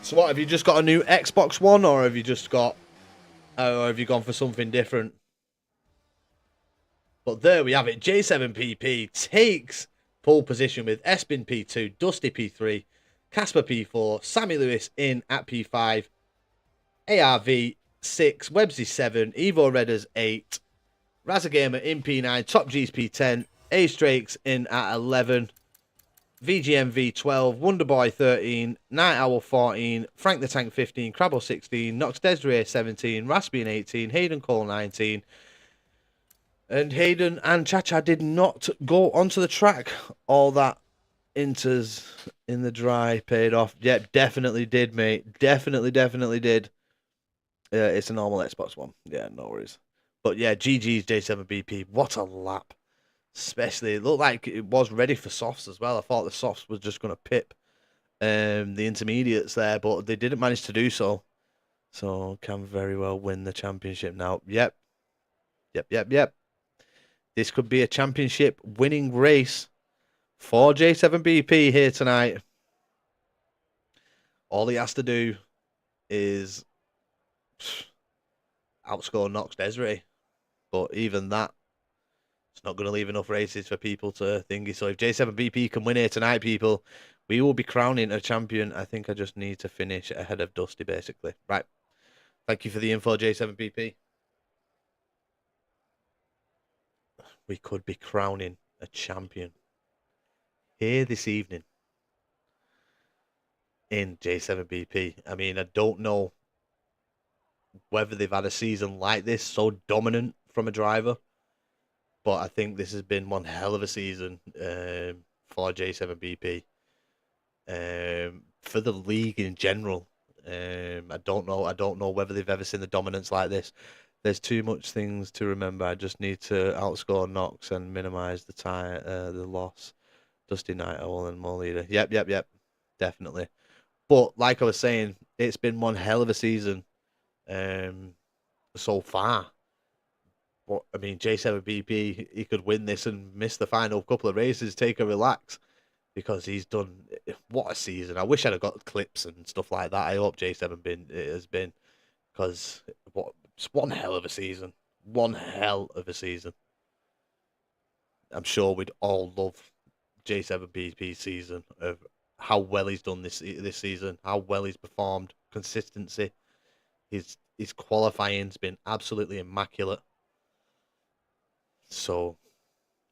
So what, have you just got a new Xbox One, or have you just got... or have you gone for something different? But there we have it. J7PP takes pole position with Espin P2, Dusty P3, Casper P4, Sammy Lewis in at P5, ARV 6, Webbsy 7, Evo Redders 8, Razagamer in P9, Top G's P10, Ace Drakes in at 11, VGMV 12, Wonderboy 13, Night Owl 14, Frank the Tank 15, Crabble 16, Nox Desiree 17, Raspian 18, Hayden Cole 19. And Hayden and Chacha did not go onto the track. All that inters in the dry paid off. Yep, definitely did, mate. Definitely did. It's a normal Xbox One. Yeah, no worries. But yeah, GG's J7BP. What a lap. Especially, it looked like it was ready for softs as well. I thought the softs was just going to pip the intermediates there, but they didn't manage to do so. So can very well win the championship now. Yep. This could be a championship winning race for J7BP here tonight. All he has to do is outscore Nox Desiree. But even that, it's not going to leave enough races for people to thingy. So if J7BP can win here tonight, people, we will be crowning a champion. I think I just need to finish ahead of Dusty, basically. Right. Thank you for the info, J7BP. We could be crowning a champion here this evening. in J7BP. I mean, I don't know whether they've had a season like this, so dominant from a driver, but I think this has been one hell of a season for J7BP. For the league in general. I don't know whether they've ever seen the dominance like this. There's too much things to remember. I just need to outscore Knox and minimize the loss. Dusty, Night Owl, and More Leader. Yep. Definitely. But like I was saying, it's been one hell of a season so far. But I mean, J7BP, he could win this and miss the final couple of races, take a relax, because he's done what a season. I wish I'd have got clips and stuff like that. I hope J7 has been, because it's one hell of a season. One hell of a season. I'm sure we'd all love J7BP's season of how well he's done this season, how well he's performed, consistency. His qualifying's been absolutely immaculate. So,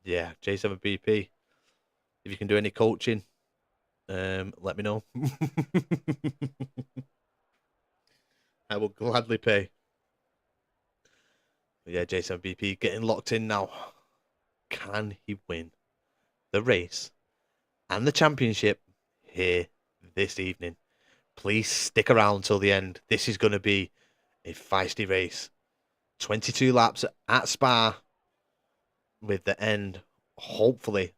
yeah, J7BP. If you can do any coaching, let me know. I will gladly pay. But yeah, J7BP getting locked in now. Can he win the race and the championship here this evening? Please stick around till the end. This is going to be a feisty race. 22 laps at Spa, with the end hopefully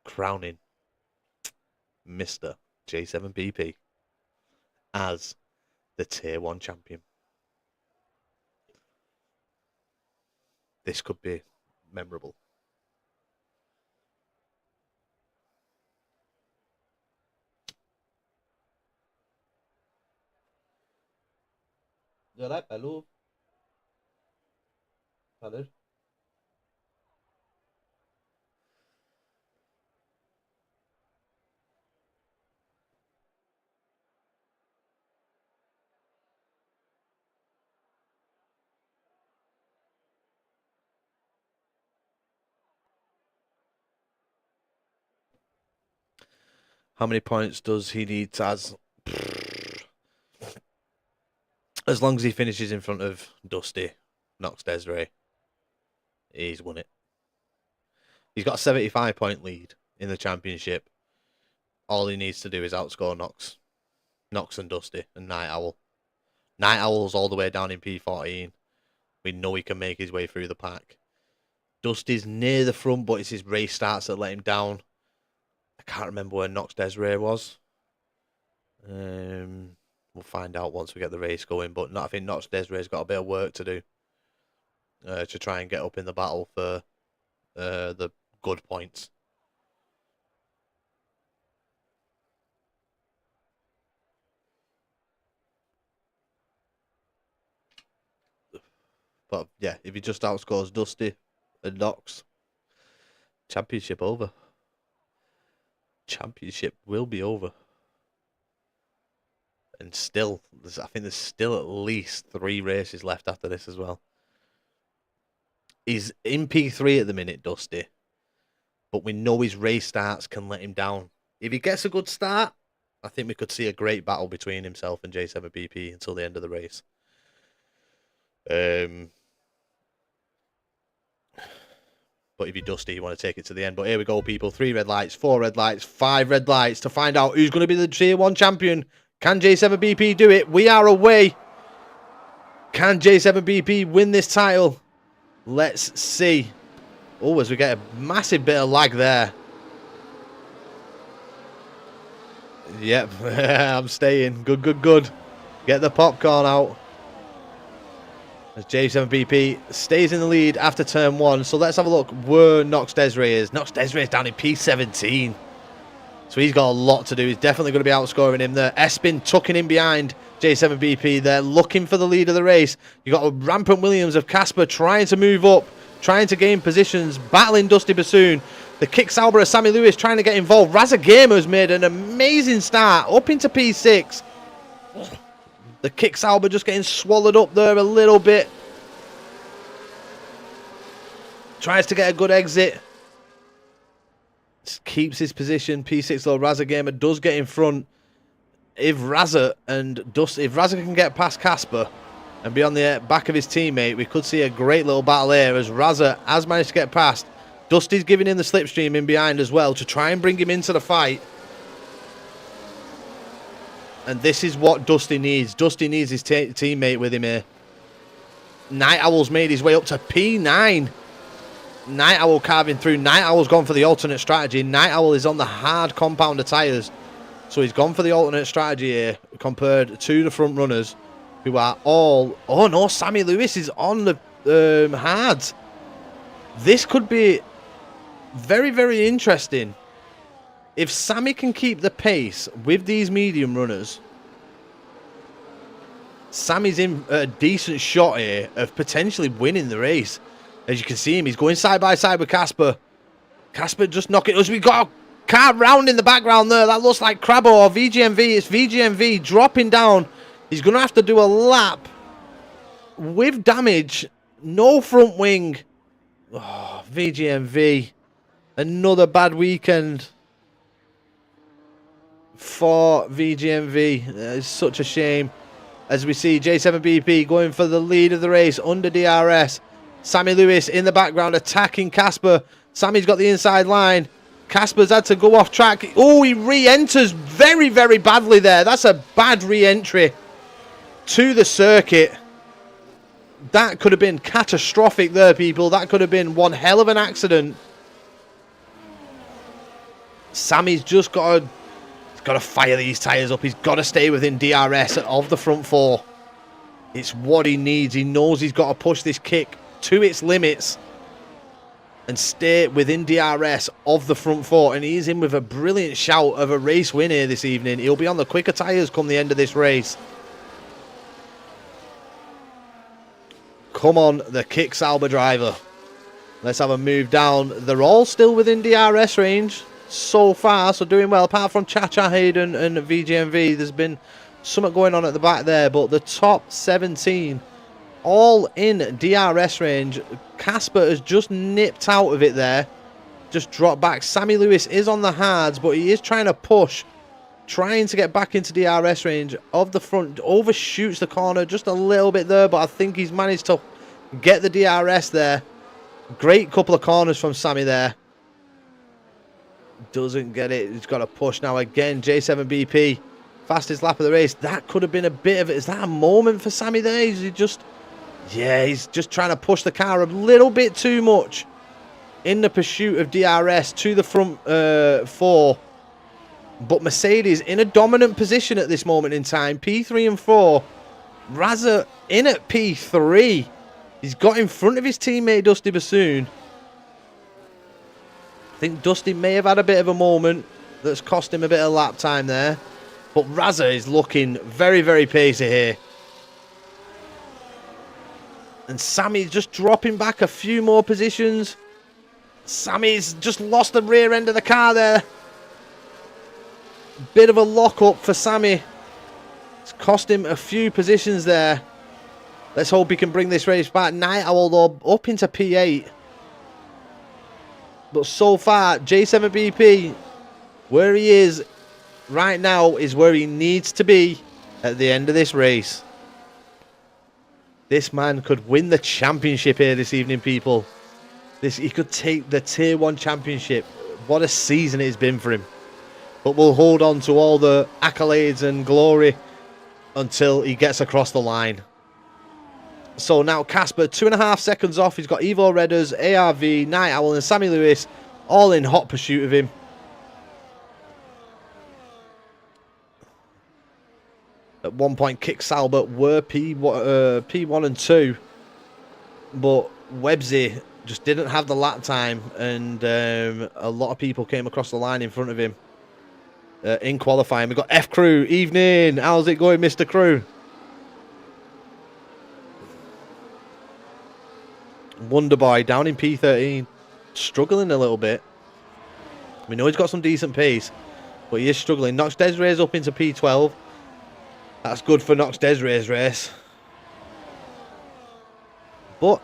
crowning Mr. J7BP as the Tier 1 champion. This could be memorable. You alright, hello? Pardon? How many points does he need as long as he finishes in front of Dusty, Knox Desiree, he's won it. He's got a 75-point lead in the championship. All he needs to do is outscore Knox and Dusty and Night Owl. Night Owl's all the way down in P14. We know he can make his way through the pack. Dusty's near the front, but it's his race starts that let him down. I can't remember where Knox Desiree was. We'll find out once we get the race going, but I think Knox Desiree's got a bit of work to do to try and get up in the battle for the good points. But yeah, if he just outscores Dusty and Knox, championship over. Championship will be over. And still, I think there's still at least 3 races left after this as well. He's in P3 at the minute, Dusty. But we know his race starts can let him down. If he gets a good start, I think we could see a great battle between himself and J7BP until the end of the race. But if you're Dusty, you want to take it to the end. But here we go, people. 3 red lights, 4 red lights, 5 red lights to find out who's going to be the Tier 1 champion. Can J7BP do it? We are away. Can J7BP win this title? Let's see. Oh, as we get a massive bit of lag there. Yep, I'm staying. Good. Get the popcorn out. As J7BP stays in the lead after turn 1. So let's have a look where Knox Desiree is. Knox Desiree is down in P17. So he's got a lot to do. He's definitely going to be outscoring him there. Espin tucking in behind J7BP. They're looking for the lead of the race. You've got a rampant Williams of Casper trying to move up, trying to gain positions, battling Dusty Bassoon. The Kick Sauber of Sammy Lewis trying to get involved. Raza Gamer has made an amazing start up into P6. The Kick Sauber just getting swallowed up there a little bit. Tries to get a good exit. Keeps his position. P6 though, Raza Gamer does get in front. if Razza can get past Casper and be on the back of his teammate, we could see a great little battle here as Razza has managed to get past. Dusty's giving him the slipstream in behind as well to try and bring him into the fight. And this is what Dusty needs. Dusty needs his teammate with him here. Night Owl's made his way up to P9. Night Owl carving through. Night Owl's gone for the alternate strategy. Night Owl is on the hard compounder tyres. So he's gone for the alternate strategy here compared to the front runners who are all... Oh no, Sammy Lewis is on the hards. This could be very, very interesting. If Sammy can keep the pace with these medium runners, Sammy's in a decent shot here of potentially winning the race. As you can see him, he's going side by side with Casper. Casper just knocking us. We got a car round in the background there. That looks like Crabbo or VGMV. It's VGMV dropping down. He's going to have to do a lap with damage. No front wing. Oh, VGMV. Another bad weekend for VGMV. It's such a shame. As we see J7BP going for the lead of the race under DRS. Sammy Lewis in the background attacking Casper. Sammy's got the inside line. Casper's had to go off track. Oh, he re-enters very, very badly there. That's a bad re-entry to the circuit. That could have been catastrophic there, people. That could have been one hell of an accident. Sammy's just got to fire these tyres up. He's got to stay within DRS of the front four. It's what he needs. He knows he's got to push this kick to its limits and stay within DRS of the front four. And he's in with a brilliant shout of a race win here this evening. He'll be on the quicker tyres come the end of this race. Come on, the Kick Sauber driver. Let's have a move down. They're all still within DRS range so far, so doing well. Apart from Cha-Cha Hayden and VGMV, there's been something going on at the back there. But the top 17, all in DRS range. Casper has just nipped out of it there. Just dropped back. Sammy Lewis is on the hards, but he is trying to push. Trying to get back into DRS range of the front. Overshoots the corner just a little bit there, but I think he's managed to get the DRS there. Great couple of corners from Sammy there. Doesn't get it. He's got to push now again. J7BP. Fastest lap of the race. That could have been a bit of it. Is that a moment for Sammy there? Is he just... Yeah, he's just trying to push the car a little bit too much in the pursuit of DRS to the front four. But Mercedes in a dominant position at this moment in time. P3 and 4. Razza in at P3. He's got in front of his teammate Dusty Bassoon. I think Dusty may have had a bit of a moment that's cost him a bit of lap time there. But Razza is looking very, very pacey here. And Sammy's just dropping back a few more positions. Sammy's just lost the rear end of the car there. Bit of a lock-up for Sammy. It's cost him a few positions there. Let's hope he can bring this race back. Night Owl, though, up into P8. But so far, J7BP, where he is right now, is where he needs to be at the end of this race. This man could win the championship here this evening, people. He could take the Tier 1 championship. What a season it's been for him. But we'll hold on to all the accolades and glory until he gets across the line. So now Casper, 2.5 seconds off. He's got Evo Redders, ARV, Night Owl and Sammy Lewis all in hot pursuit of him. At one point, Kick Sauber were P1 and 2. But Websy just didn't have the lap time. And a lot of people came across the line in front of him. In qualifying, we've got F Crew. Evening. How's it going, Mr. Crew? Wonderboy down in P13. Struggling a little bit. We know he's got some decent pace, but he is struggling. Nox Desiree's up into P12. That's good for Nox Desiree's race. But,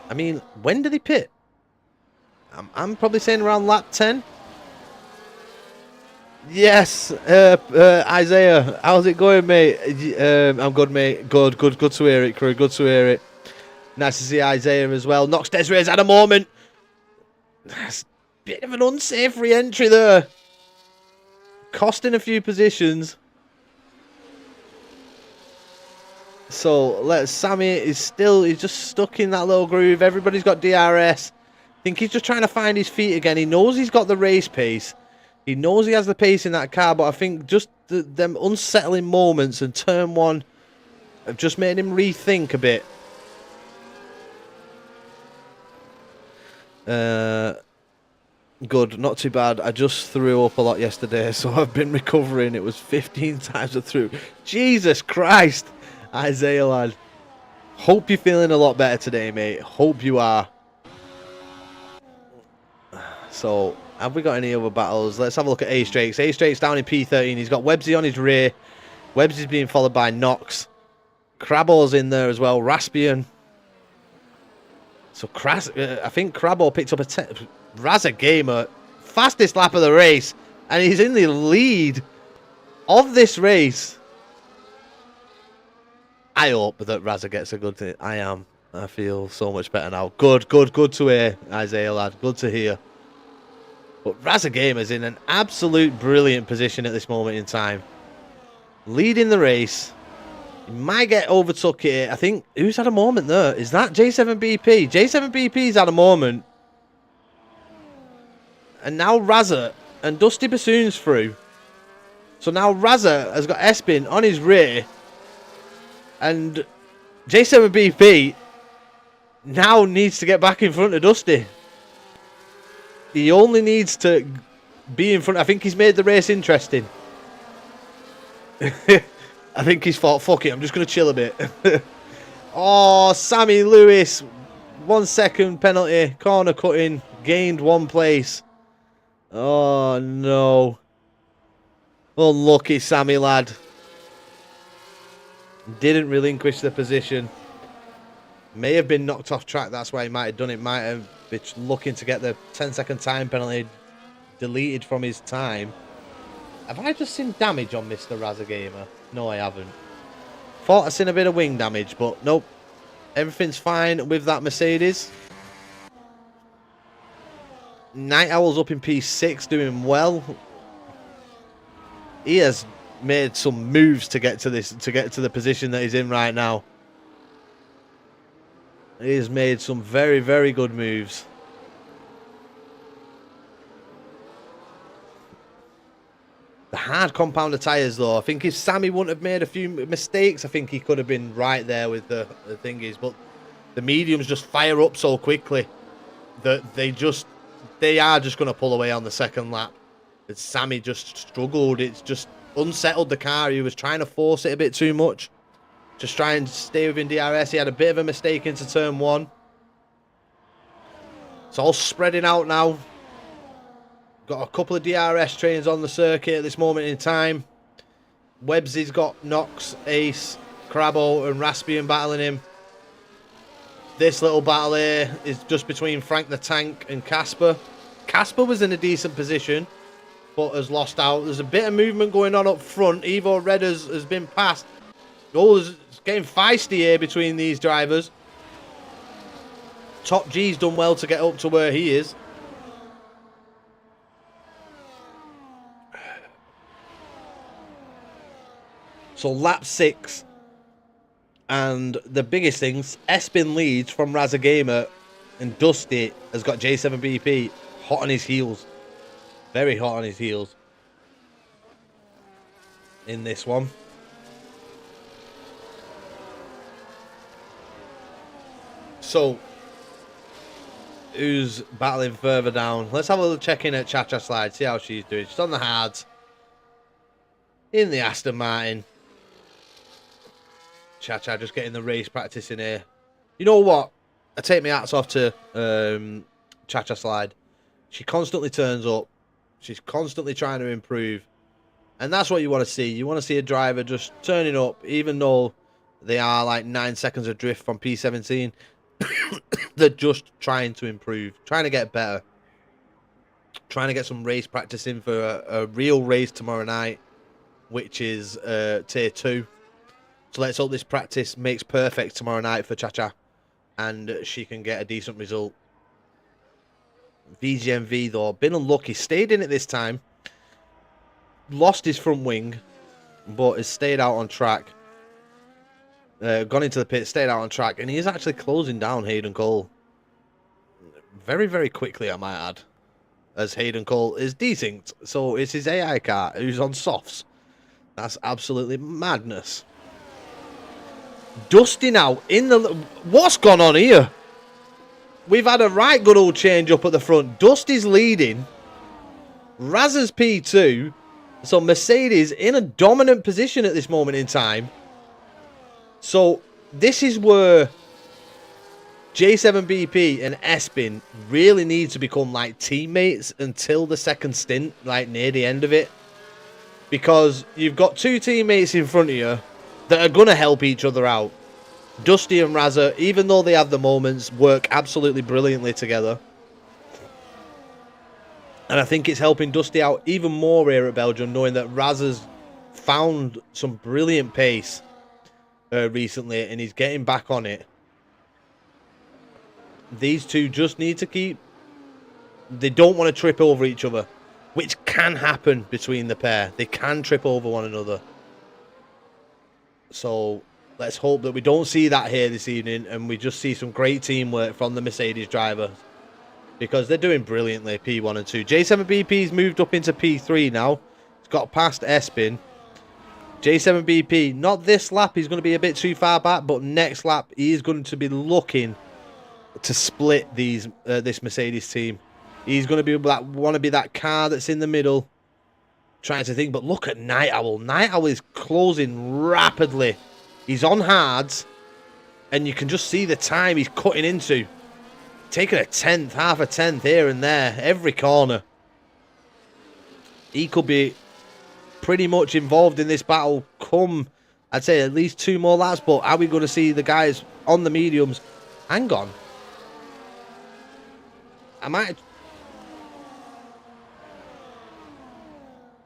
I mean, when did he pit? I'm probably saying around lap 10. Yes, Isaiah, how's it going, mate? I'm good, mate. Good to hear it, crew. Good to hear it. Nice to see Isaiah as well. Nox Desiree's had a moment. That's a bit of an unsafe re-entry there. Costing a few positions. So Sammy is he's just stuck in that little groove. Everybody's got DRS. I think he's just trying to find his feet again. He knows he's got the race pace. He knows he has the pace in that car, but I think just them unsettling moments in turn one have just made him rethink a bit. Good, not too bad. I just threw up a lot yesterday, so I've been recovering. It was 15 times I threw. Jesus Christ, Isaiah, lad. Hope you're feeling a lot better today, mate. Hope you are. So, have we got any other battles? Let's have a look at A-Strakes. A-Strakes down in P13. He's got Websy on his rear. Websy's being followed by Nox. Crabo's in there as well. Raspian. So, I think Crabo picked up a Razza Gamer. Fastest lap of the race. And he's in the lead of this race. I hope that Razza gets a good thing. I feel so much better now. Good to hear, Isaiah, lad. Good to hear. But Razza Gamer's in an absolute brilliant position at this moment in time. Leading the race. He might get overtook here. I think, who's had a moment there? Is that J7BP? J7BP's had a moment. And now Razza and Dusty Bassoon's through. So now Razza has got Espin on his rear. And J7BP now needs to get back in front of Dusty. He only needs to be in front. I think he's made the race interesting. I think he's thought, fuck it, I'm just going to chill a bit. Oh, Sammy Lewis. 1 second penalty. Corner cutting. Gained 1 place. Oh, no. Unlucky, Sammy, lad. Didn't relinquish the position. May have been knocked off track. That's why he might have done it. Might have been looking to get the 10-second time penalty deleted from his time. Have I just seen damage on Mr. Razza Gamer? No, I haven't. Thought I seen a bit of wing damage, but nope. Everything's fine with that Mercedes. Night Owl's up in P6, doing well. He has made some moves to get to the position that he's in right now. He has made some very, very good moves. The hard compounder tyres, though. I think if Sammy wouldn't have made a few mistakes, I think he could have been right there with the thingies. But the mediums just fire up so quickly that they are just going to pull away on the second lap. And Sammy just struggled. It's just unsettled the car. He was trying to force it a bit too much. Just trying to stay within DRS. He had a bit of a mistake into turn 1. It's all spreading out now. Got a couple of DRS trains on the circuit at this moment in time. Webbsy's got Nox, Ace, Crabo and Raspian battling him. This little battle here is just between Frank the Tank and Casper. Casper was in a decent position, but has lost out. There's a bit of movement going on up front. Evo Red has been passed. Oh, it's getting feisty here between these drivers. Top G's done well to get up to where he is. So lap 6. And the biggest things, Espin leads from Razza Gamer, and Dusty has got J7BP hot on his heels. Very hot on his heels in this one. So, who's battling further down? Let's have a little check in at Cha-Cha Slide, see how she's doing. She's on the hards. In the Aston Martin. Cha-Cha just getting the race practice in here. You know what? I take my hats off to Cha-Cha Slide. She constantly turns up. She's constantly trying to improve. And that's what you want to see. You want to see a driver just turning up, even though they are like 9 seconds adrift from P17. They're just trying to improve, trying to get better. Trying to get some race practice in for a real race tomorrow night, which is tier 2. So let's hope this practice makes perfect tomorrow night for Cha-Cha, and she can get a decent result. VGMV, though, been unlucky. Stayed in it this time. Lost his front wing, but has stayed out on track. Gone into the pit, stayed out on track, and he is actually closing down Hayden Cole. Very, very quickly, I might add. As Hayden Cole is desynced. So it's his AI car who's on softs. That's absolutely madness. Dusty now in the... What's gone on here? We've had a right good old change up at the front. Dusty's leading. Raz's P2. So Mercedes in a dominant position at this moment in time. So this is where J7BP and Espin really need to become like teammates until the second stint, like near the end of it. Because you've got two teammates in front of you that are going to help each other out. Dusty and Raza, even though they have the moments, work absolutely brilliantly together. And I think it's helping Dusty out even more here at Belgium, knowing that Raza's found some brilliant pace recently, and he's getting back on it. These two just need to keep... They don't want to trip over each other, which can happen between the pair. They can trip over one another. So let's hope that we don't see that here this evening, and we just see some great teamwork from the Mercedes driver, because they're doing brilliantly, P1 and 2. J7BP's moved up into P3 now. He's got past Espin. J7BP, not this lap, he's going to be a bit too far back, but next lap he is going to be looking to split these this Mercedes team. He's going to be want to be that car that's in the middle, trying to think. But look at Night Owl. Night Owl is closing rapidly. He's on hards, and you can just see the time he's cutting into. Taking a tenth, half a tenth here and there, every corner. He could be pretty much involved in this battle come, I'd say, at least 2 more laps. But are we going to see the guys on the mediums? Hang on.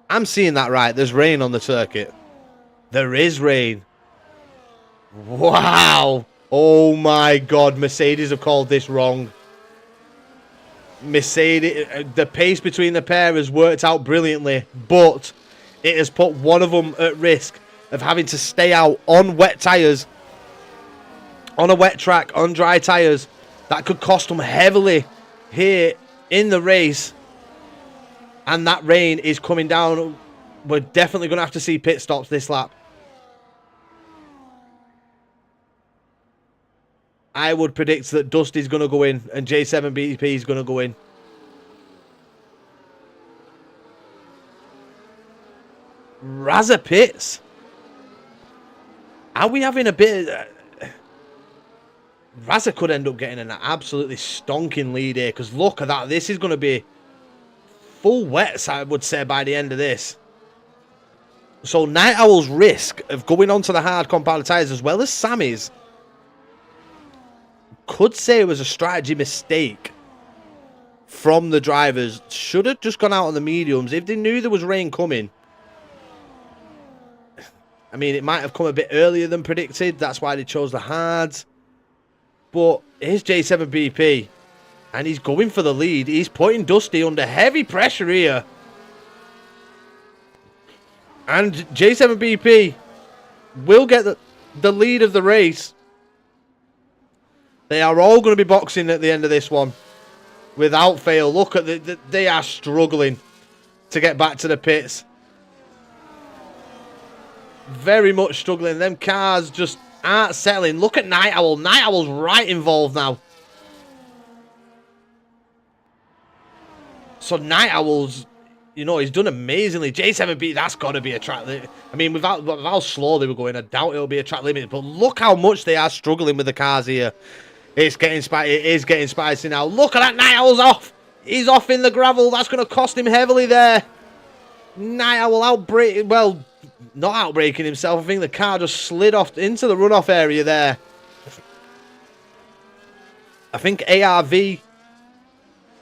I'm seeing that right. There's rain on the circuit. There is rain. Wow. Oh my God. Mercedes have called this wrong. Mercedes, the pace between the pair has worked out brilliantly, but it has put one of them at risk of having to stay out on wet tyres, on a wet track, on dry tyres. That could cost them heavily here in the race. And that rain is coming down. We're definitely going to have to see pit stops this lap. I would predict that Dusty's going to go in and J7BP is going to go in. Raza pits. Are we having a bit... Raza could end up getting an absolutely stonking lead here, because look at that. This is going to be full wets, I would say, by the end of this. So Night Owl's risk of going onto the hard compound tyres, as well as Sammy's, could say it was a strategy mistake from the drivers. Should have just gone out on the mediums. If they knew there was rain coming, I mean, it might have come a bit earlier than predicted. That's why they chose the hards. But here's J7BP, and he's going for the lead. He's putting Dusty under heavy pressure here. And J7BP will get the lead of the race. They are all going to be boxing at the end of this one, without fail. Look at they are struggling to get back to the pits. Very much struggling. Them cars just aren't settling. Look at Night Owl. Night Owl's right involved now. So Night Owl's, you know, he's done amazingly. J7B, that's got to be a track limit. I mean, with how slow they were going, I doubt it'll be a track limit. But look how much they are struggling with the cars here. It is getting spicy now. Look at that. Night Owl's off. He's off in the gravel. That's going to cost him heavily there. Night Owl outbreak. Well, not outbreaking himself. I think the car just slid off into the runoff area there. I think ARV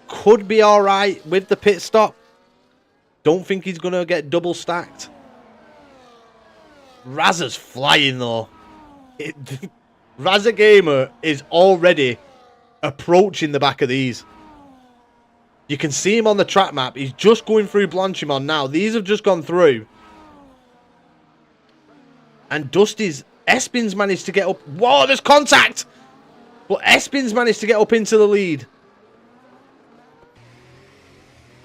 could be all right with the pit stop. Don't think he's going to get double stacked. Razza's flying though. Razza Gamer is already approaching the back of these. You can see him on the track map. He's just going through Blanchimon now. These have just gone through. And Espin's managed to get up. Whoa, there's contact! But Espin's managed to get up into the lead.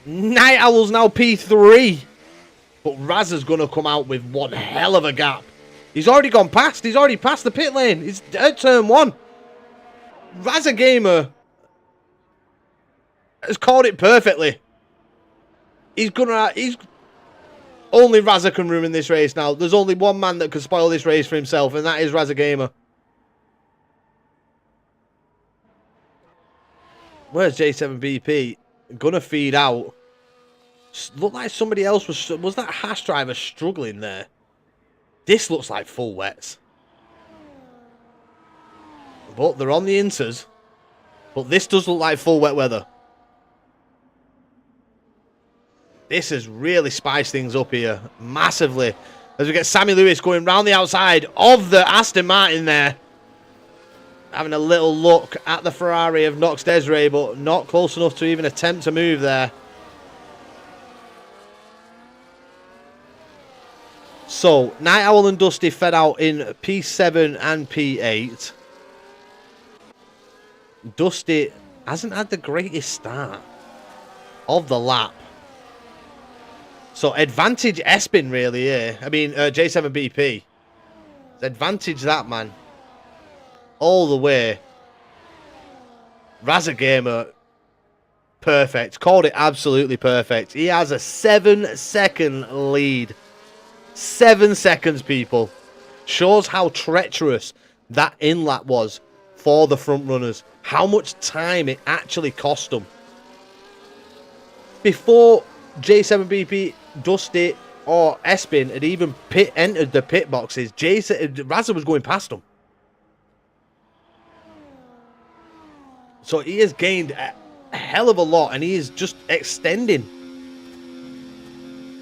Night Owl's now P3. But Razza's going to come out with one hell of a gap. He's already gone past. He's already passed the pit lane. It's at turn 1. Razza Gamer has called it perfectly. He's only Razza can ruin this race now. There's only one man that can spoil this race for himself, and that is Razza Gamer. Where's J7BP? Gonna feed out. Looked like somebody else was that Hash driver struggling there? This looks like full wets. But they're on the inters. But this does look like full wet weather. This has really spiced things up here massively. As we get Sammy Lewis going round the outside of the Aston Martin there. Having a little look at the Ferrari of Nox Desiree, but not close enough to even attempt to move there. So, Night Owl and Dusty fed out in P7 and P8. Dusty hasn't had the greatest start of the lap. So, advantage Espin really here. I mean, J7BP. Advantage that, man. All the way. Razza Gamer, perfect. Called it absolutely perfect. He has a 7-second lead. 7 seconds, people. Shows how treacherous that in-lap was for the front runners. How much time it actually cost them. Before J7BP, Dusty, or Espin had even entered the pit boxes, Razza was going past them. So he has gained a hell of a lot, and he is just extending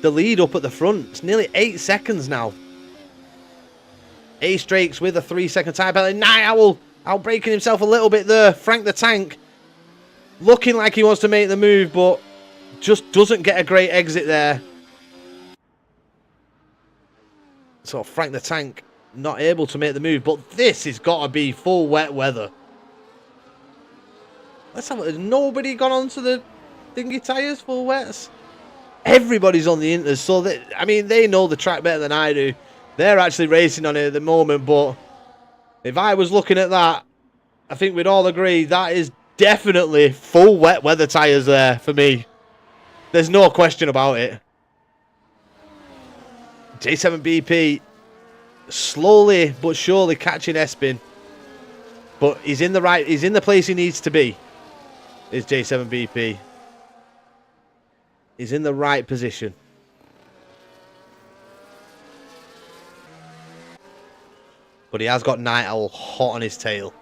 the lead up at the front. It's nearly 8 seconds now. Ace Drakes with a 3-second time penalty. Night Owl outbreaking himself a little bit there. Frank the Tank looking like he wants to make the move, but just doesn't get a great exit there. So Frank the Tank not able to make the move, but this has got to be full wet weather. Let's have has nobody gone onto the dinghy tyres full wets? Everybody's on the inters, so I mean, they know the track better than I do. They're actually racing on it at the moment, but if I was looking at that, I think we'd all agree that is definitely full wet weather tyres there for me. There's no question about it. J7BP slowly but surely catching Espin, but he's in the place he needs to be. Is J7BP. He's in the right position. But he has got Night Owl hot on his tail.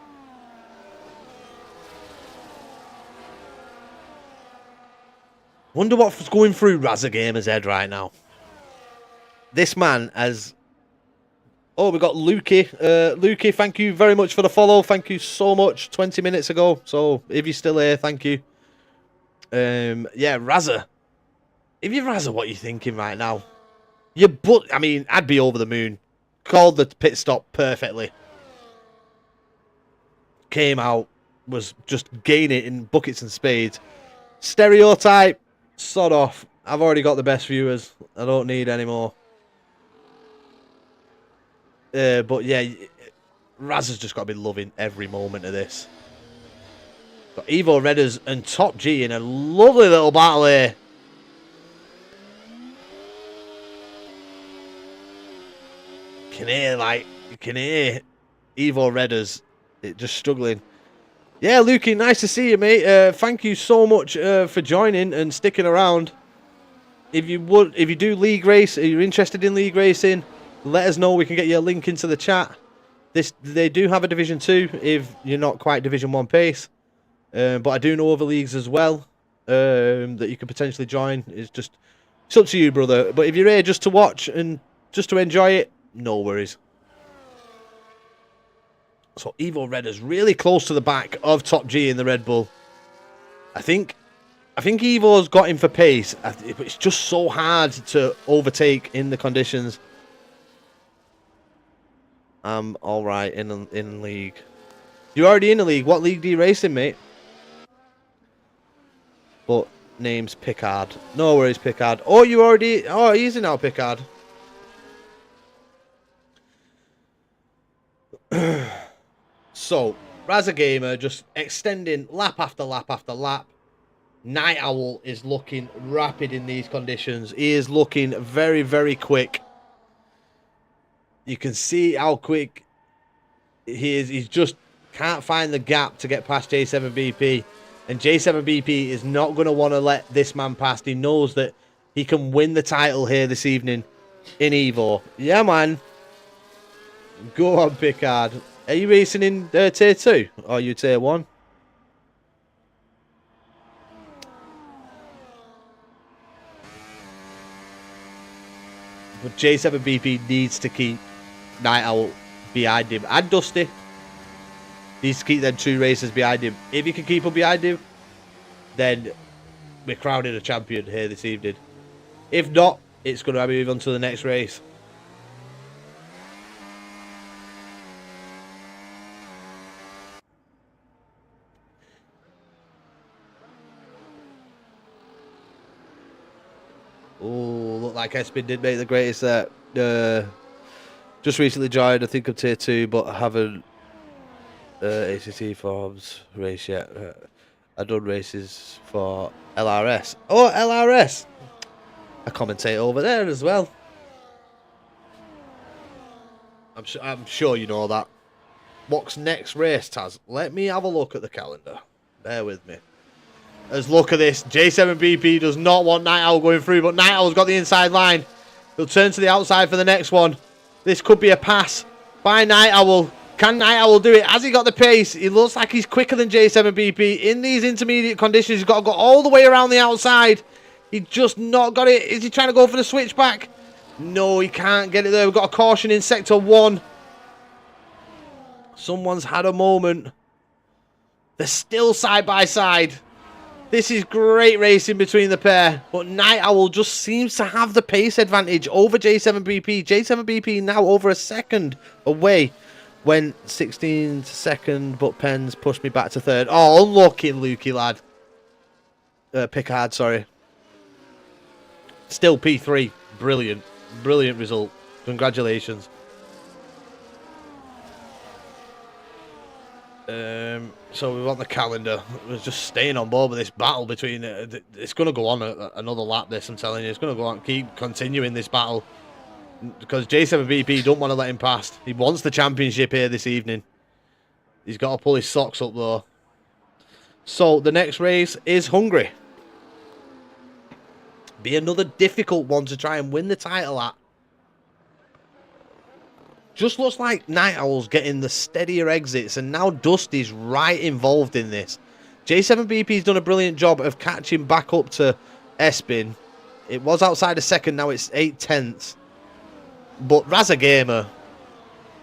Wonder what's going through Razza Gamer's head right now. This man has... Oh, we got Lukey. Lukey, thank you very much for the follow. Thank you so much. 20 minutes ago. So, if you're still here, thank you. Yeah, Razza. If you're Razza, what are you thinking right now? I mean, I'd be over the moon. Called the pit stop perfectly. Came out. Was just gaining in buckets and spades. Stereotype. Sod off. I've already got the best viewers. I don't need any more. But yeah, Razza's just got to be loving every moment of this. Got Evo Redders and Top G in a lovely little battle here. You can hear Evo Redders just struggling. Yeah, Lukey, nice to see you, mate. Thank you so much for joining and sticking around. If you do league race, are you interested in league racing? Let us know. We can get you a link into the chat. They do have a Division 2 if you're not quite Division 1 pace. But I do know other leagues as well. that you could potentially join. It's up to you, brother. But if you're here just to watch and just to enjoy it, no worries. So Evo Redder's really close to the back of Top G in the Red Bull. I think Evo's got him for pace. It's just so hard to overtake in the conditions. I'm all right in league. You're already in the league. What league do you race in, mate? But name's Picard. No worries, Picard. Oh, you already... Oh, easy now, Picard. So, Razza Gamer just extending lap after lap after lap. Night Owl is looking rapid in these conditions. He is looking very, very quick. You can see how quick he is. He's just can't find the gap to get past J7BP. And J7BP is not going to want to let this man past. He knows that he can win the title here this evening in Evo. Yeah, man. Go on, Picard. Are you racing in Tier 2? Or are you Tier 1? But J7BP needs to keep Night Owl behind him. And Dusty needs to keep them 2 racers behind him. If he can keep them behind him, then we're crowning a champion here this evening. If not, it's going to move on to the next race. Oh, look like Espin did make the greatest set. Just recently joined, I think, of Tier 2, but haven't ACT forms race yet. I've done races for LRS. Oh, LRS! I commentate over there as well. I'm sure you know that. What's next race, Taz? Let me have a look at the calendar. Bear with me. Let's look at this. J7BP does not want Night Owl going through, but Night Owl's got the inside line. He'll turn to the outside for the next one. This could be a pass by Night Owl. Can Night Owl do it? Has he got the pace? He looks like he's quicker than J7BP. In these intermediate conditions, he's got to go all the way around the outside. He just not got it. Is he trying to go for the switchback? No, he can't get it there. We've got a caution in Sector 1. Someone's had a moment. They're still side by side. This is great racing between the pair, but Night Owl just seems to have the pace advantage over J7BP. J7BP now over a second away. Went 16 to second, but Pens pushed me back to third. Oh, unlucky, Lukey lad. Picard, sorry. Still P3. Brilliant. Brilliant result. Congratulations. So we want the calendar. We're just staying on board with this battle between... it's going to go on another lap, this, I'm telling you. It's going to go on, keep continuing this battle. Because J7BP don't want to let him past. He wants the championship here this evening. He's got to pull his socks up, though. So the next race is Hungary. Be another difficult one to try and win the title at. Just looks like Night Owl's getting the steadier exits, and now Dusty's right involved in this. J7BP's done a brilliant job of catching back up to Espin. It was outside a second, now it's 8/10. But Razza Gamer,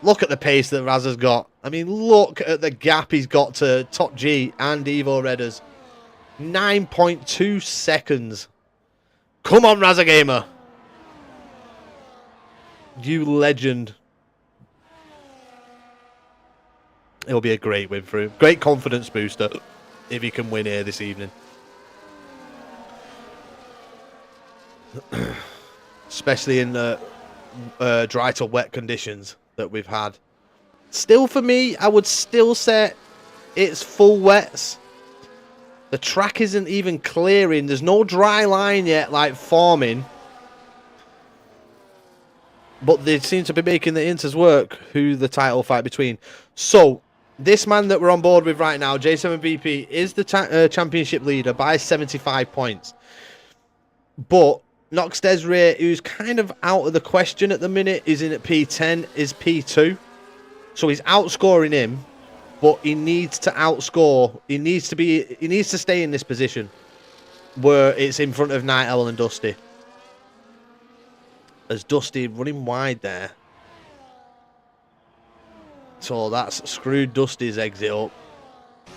look at the pace that Razza's got. I mean, look at the gap he's got to Top G and Evo Redders. 9.2 seconds. Come on, Razza Gamer. You legend. It'll be a great win for him. Great confidence booster if he can win here this evening. Especially in the dry to wet conditions that we've had. Still, for me, I would still say it's full wets. The track isn't even clearing. There's no dry line yet, like forming. But they seem to be making the Inters work, who the title fight between. So, this man that we're on board with right now, J7BP, is the championship leader by 75 points. But Nox Desiree, who's kind of out of the question at the minute, is in at P10, is P2. So he's outscoring him, but he needs to outscore. He needs to stay in this position. where it's in front of Night Owl and Dusty. As Dusty running wide there. So that's screwed Dusty's exit up.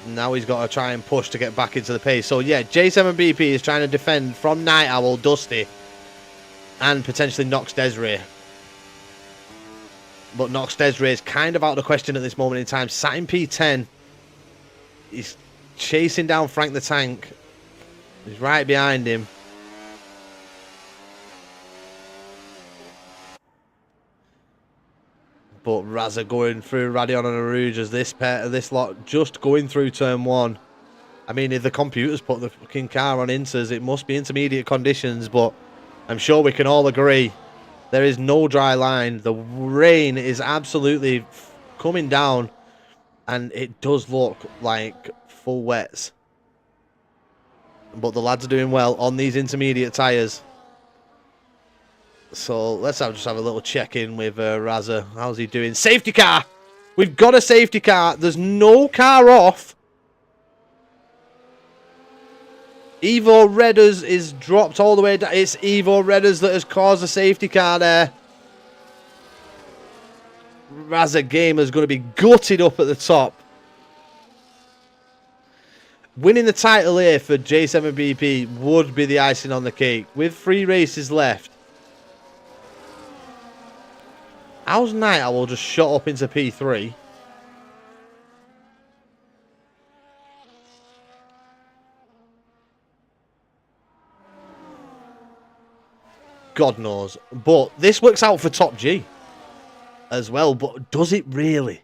Now he's got to try and push to get back into the pace. So yeah, J7BP is trying to defend from Night Owl, Dusty, and potentially Nox Desiree. But Nox Desiree is kind of out of the question at this moment in time. Sat in P10. He's chasing down Frank the Tank. He's right behind him. But Razza going through Radion and Arouge as this lot just going through turn 1. I mean, if the computers put the fucking car on inters, it must be intermediate conditions, but I'm sure we can all agree there is no dry line. The rain is absolutely coming down, and it does look like full wets. But the lads are doing well on these intermediate tyres. So let's just have a little check-in with Razza. How's he doing? Safety car! We've got a safety car. There's no car off. Evo Redders is dropped all the way down. It's Evo Redders that has caused a safety car there. Razza Gamer's going to be gutted up at the top. Winning the title here for J7BP would be the icing on the cake. With 3 races left. How's Night Owl just shot up into P3? God knows. But this works out for Top G as well. But does it really?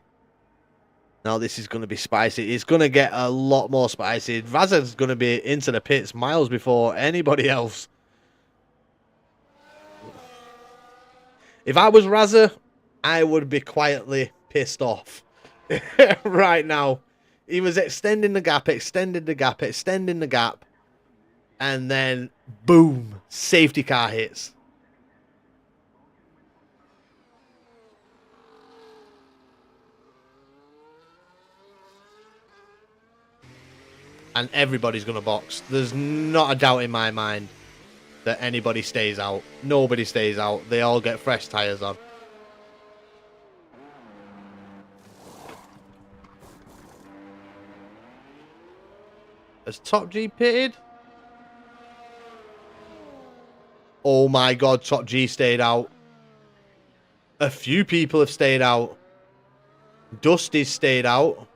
Now this is going to be spicy. It's going to get a lot more spicy. Razza's going to be into the pits miles before anybody else. If I was Razza, I would be quietly pissed off right now. He was extending the gap, extending the gap, extending the gap. And then, boom, safety car hits. And everybody's going to box. There's not a doubt in my mind that anybody stays out. Nobody stays out. They all get fresh tyres on. Has Top G pitted? Oh my God, Top G stayed out. A few people have stayed out. Dusty's stayed out.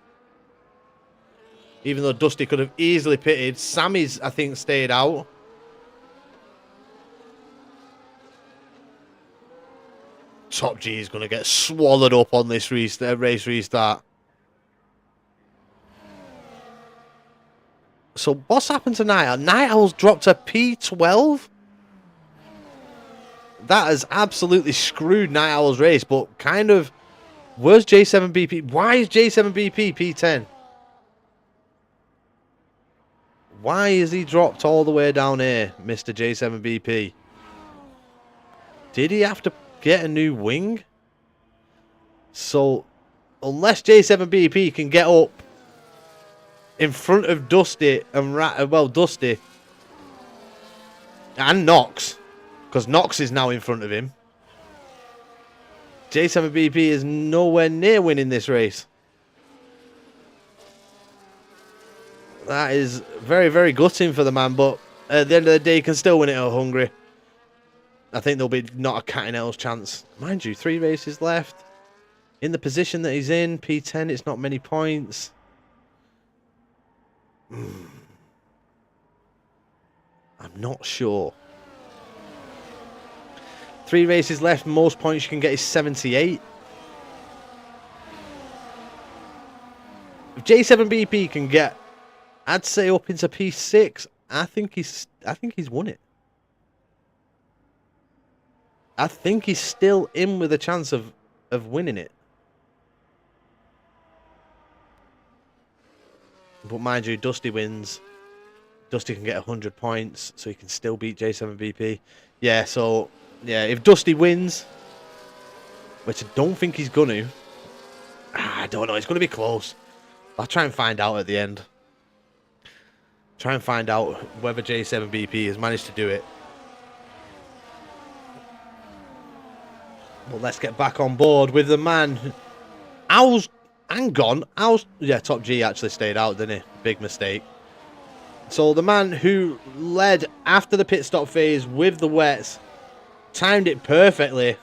Even though Dusty could have easily pitted. Sammy's, I think, stayed out. Top G is going to get swallowed up on this race restart. So what's happened to Night Owl? Night Owl's dropped a P12? That has absolutely screwed Night Owl's race, but kind of... Where's J7BP? Why is J7BP P10? Why is he dropped all the way down here, Mr. J7BP? Did he have to get a new wing? So, unless J7BP can get up in front of Dusty and Dusty and Nox, because Nox is now in front of him, J7BP is nowhere near winning this race. That is very, very gutting for the man, but at the end of the day, he can still win it at Hungary. I think there'll be not a cat in hell's chance. Mind you, 3 races left. In the position that he's in, P10, it's not many points. I'm not sure. 3 races left. Most points you can get is 78. If J7BP can get, I'd say, up into P6, I think he's won it. I think he's still in with a chance of winning it. But mind you, Dusty wins. Dusty can get 100 points, so he can still beat J7BP. Yeah, so, yeah, if Dusty wins, which I don't think he's going to, I don't know, it's going to be close. I'll try and find out at the end. Try and find out whether J7BP has managed to do it. But let's get back on board with the man. Yeah, Top G actually stayed out, didn't he? Big mistake. So the man who led after the pit stop phase with the wets, timed it perfectly,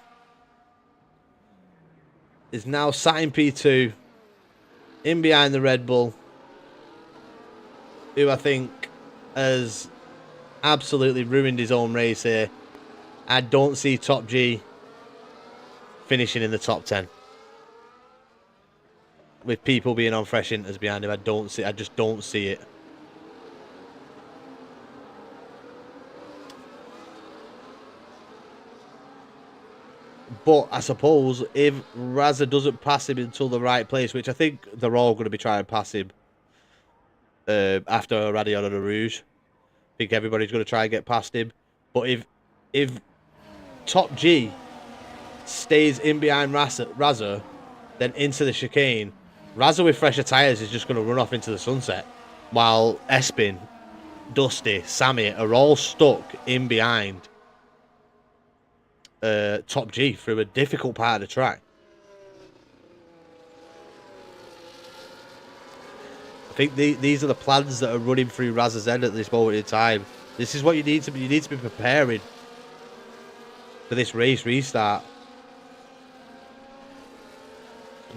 is now sat in P2, in behind the Red Bull, who I think has absolutely ruined his own race here. I don't see Top G finishing in the top 10. With people being on fresh inters behind him, I just don't see it. But I suppose if Raza doesn't pass him until the right place, which I think they're all going to be trying to pass him after Radion and Rouge. I think everybody's going to try and get past him. But if Top G stays in behind Raza, then into the chicane, Raza with fresher tyres is just going to run off into the sunset. While Espin, Dusty, Sammy are all stuck in behind Top G through a difficult part of the track. I think these are the plans that are running through Raza's head at this moment in time. This is what you need to be. You need to be preparing for this race restart.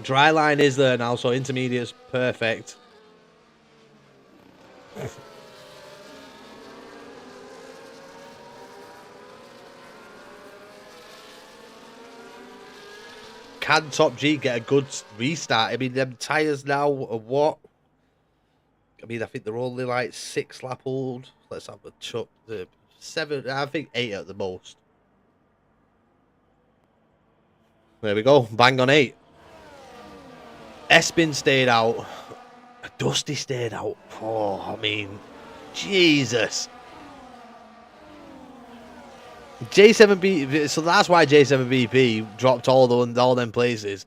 Dry line is there now, so intermediate's perfect. Can Top G get a good restart? I mean, them tyres now are what? I mean, I think they're only like 6 lap old. Let's have a chuck. 7, I think 8 at the most. There we go. Bang on 8. Espin stayed out. Dusty stayed out. Oh, I mean, Jesus. J7BP, so that's why J7BP dropped all them places.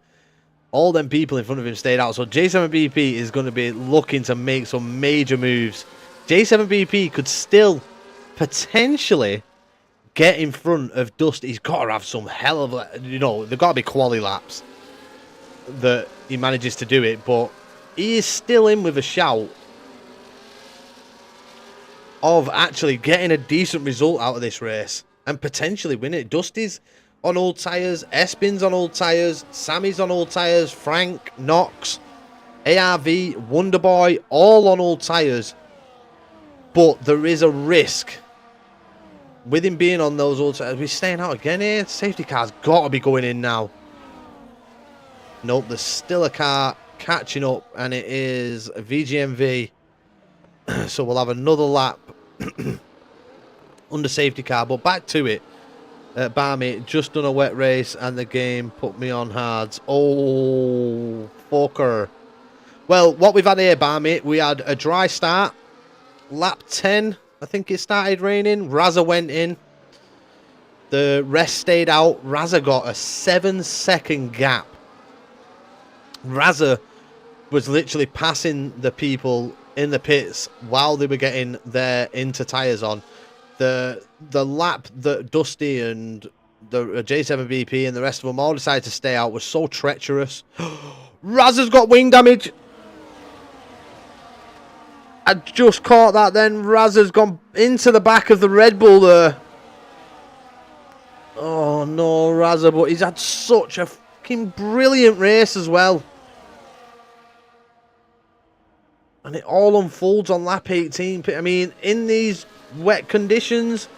All them people in front of him stayed out. So J7BP is going to be looking to make some major moves. J7BP could still potentially get in front of Dusty. He's got to have some hell of, you know, they've got to be quali laps that he manages to do it. But he is still in with a shout of actually getting a decent result out of this race and potentially win it. Dusty's on old tyres, Espin's on old tyres, Sammy's on old tyres, Frank, Knox, ARV, Wonderboy, all on old tyres. But there is a risk with him being on those old tyres. We're staying out again here. Safety car's got to be going in now. Nope, there's still a car catching up, and it is a VGMV. So we'll have another lap under safety car. But back to it. Barmy just done a wet race and the game put me on hards. Oh, fucker. Well, what we've had here, Barmy, we had a dry start. Lap 10, I think it started raining. Raza went in. The rest stayed out. Raza got a 7-second gap. Raza was literally passing the people in the pits while they were getting their inter tyres on. The lap that Dusty and the J7BP and the rest of them all decided to stay out was so treacherous. Raza's got wing damage. I just caught that then. Raza's gone into the back of the Red Bull there. Oh no, Raza, but he's had such a fucking brilliant race as well. And it all unfolds on lap 18. I mean, in these wet conditions,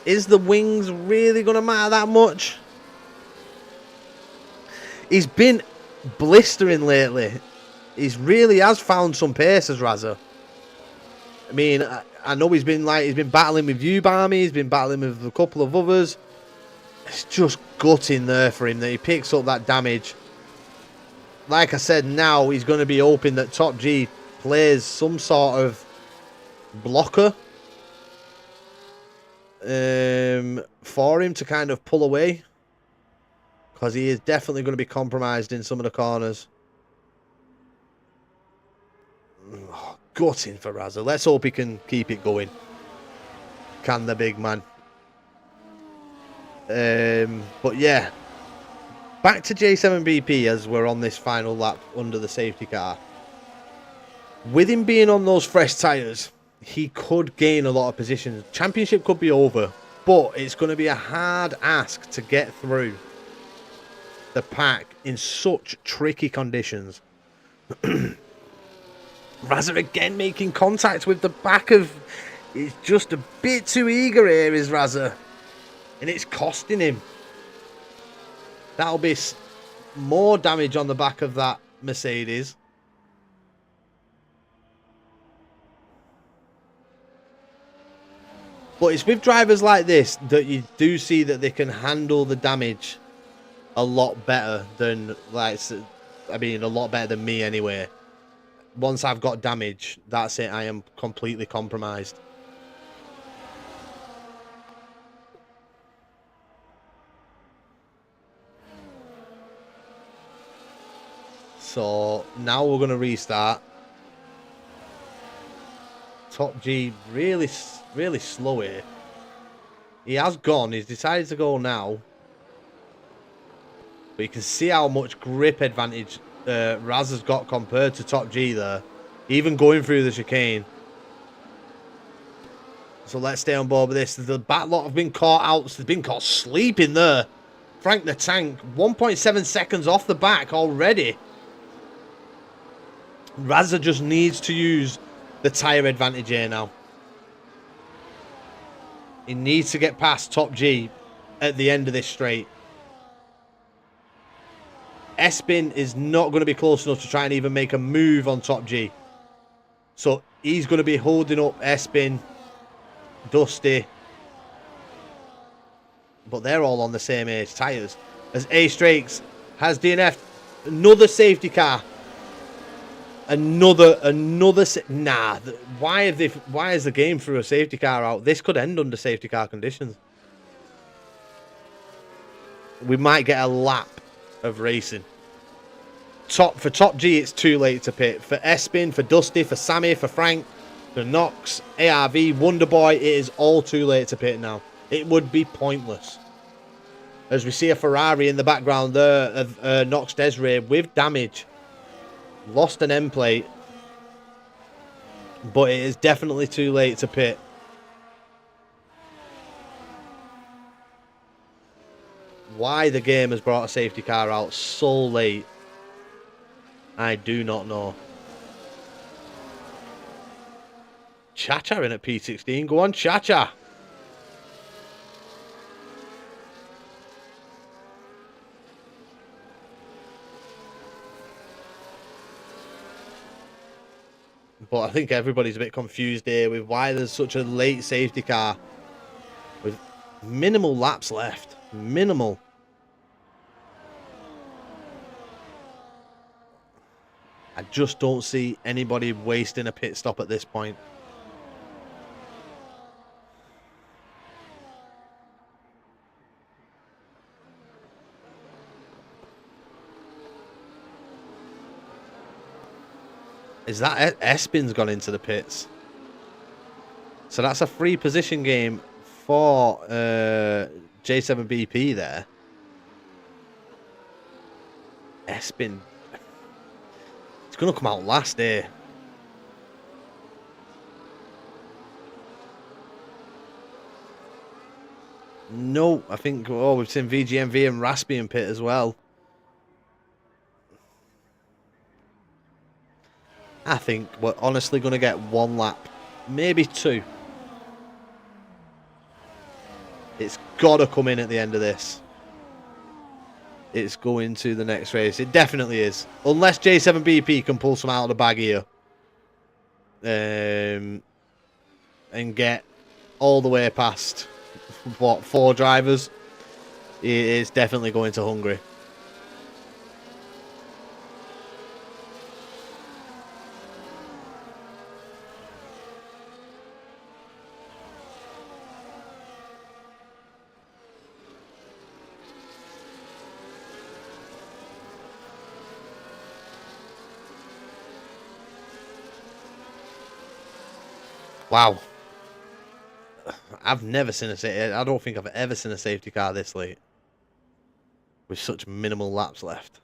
is the wings really going to matter that much? He's been blistering lately. He really has found some pace as Raza. I mean, I know he's been battling with you, Barmy. He's been battling with a couple of others. It's just gutting there for him that he picks up that damage. Like I said, now he's going to be hoping that Top G plays some sort of blocker for him to kind of pull away, because he is definitely going to be compromised in some of the corners. Oh, gutting for Razza. Let's hope he can keep it going. Can the big man. But yeah, back to J7BP as we're on this final lap under the safety car. With him being on those fresh tyres, he could gain a lot of positions. Championship could be over, but it's going to be a hard ask to get through the pack in such tricky conditions. Razza again making contact with the back of... He's just a bit too eager here, is Razza. And it's costing him. That'll be more damage on the back of that Mercedes. But it's with drivers like this that you do see that they can handle the damage a lot better than, like, I mean, a lot better than me anyway. Once I've got damage, that's it. I am completely compromised. So now we're going to restart. Top G really slow here. He has gone. He's decided to go now. But you can see how much grip advantage Raz has got compared to Top G there. Even going through the chicane. So let's stay on board with this. The back lot have been caught out. They've been caught sleeping there. Frank the Tank. 1.7 seconds off the back already. Razza just needs to use the tyre advantage here now. He needs to get past Top G at the end of this straight. Espin is not going to be close enough to try and even make a move on Top G. So he's going to be holding up Espin, Dusty. But they're all on the same age tyres. As Ace Drakes has DNF. Another safety car. Another nah. Why is the game through a safety car out? This could end under safety car conditions. We might get a lap of racing. For Top G, it's too late to pit. For Espin, for Dusty, for Sammy, for Frank, for Knox, ARV, Wonderboy, it is all too late to pit now. It would be pointless. As we see a Ferrari in the background there of Knox Desiree with damage. Lost an end plate. But it is definitely too late to pit. Why the game has brought a safety car out so late, I do not know. Chacha in at P16. Go on, Chacha. But I think everybody's a bit confused here with why there's such a late safety car with minimal laps left. Minimal. I just don't see anybody wasting a pit stop at this point. Is that Espin's gone into the pits? So that's a free position game for J7BP there. Espin. It's going to come out last here. No, I think, oh, we've seen VGMV and Raspy in pit as well. I think we're honestly going to get one lap, maybe two. It's got to come in at the end of this. It's going to the next race. It definitely is. Unless J7BP can pull some out of the bag here. And get all the way past, what, 4 drivers. It is definitely going to Hungary. Wow. I've never seen I don't think I've ever seen a safety car this late. With such minimal laps left.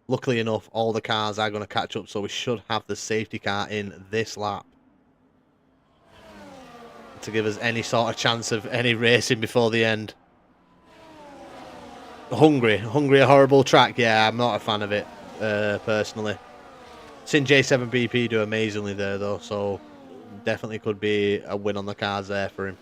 Luckily enough, all the cars are going to catch up, so we should have the safety car in this lap. To give us any sort of chance of any racing before the end. Hungary, a horrible track. Yeah, I'm not a fan of it, personally. Seen J7BP do amazingly there, though, so definitely could be a win on the cards there for him.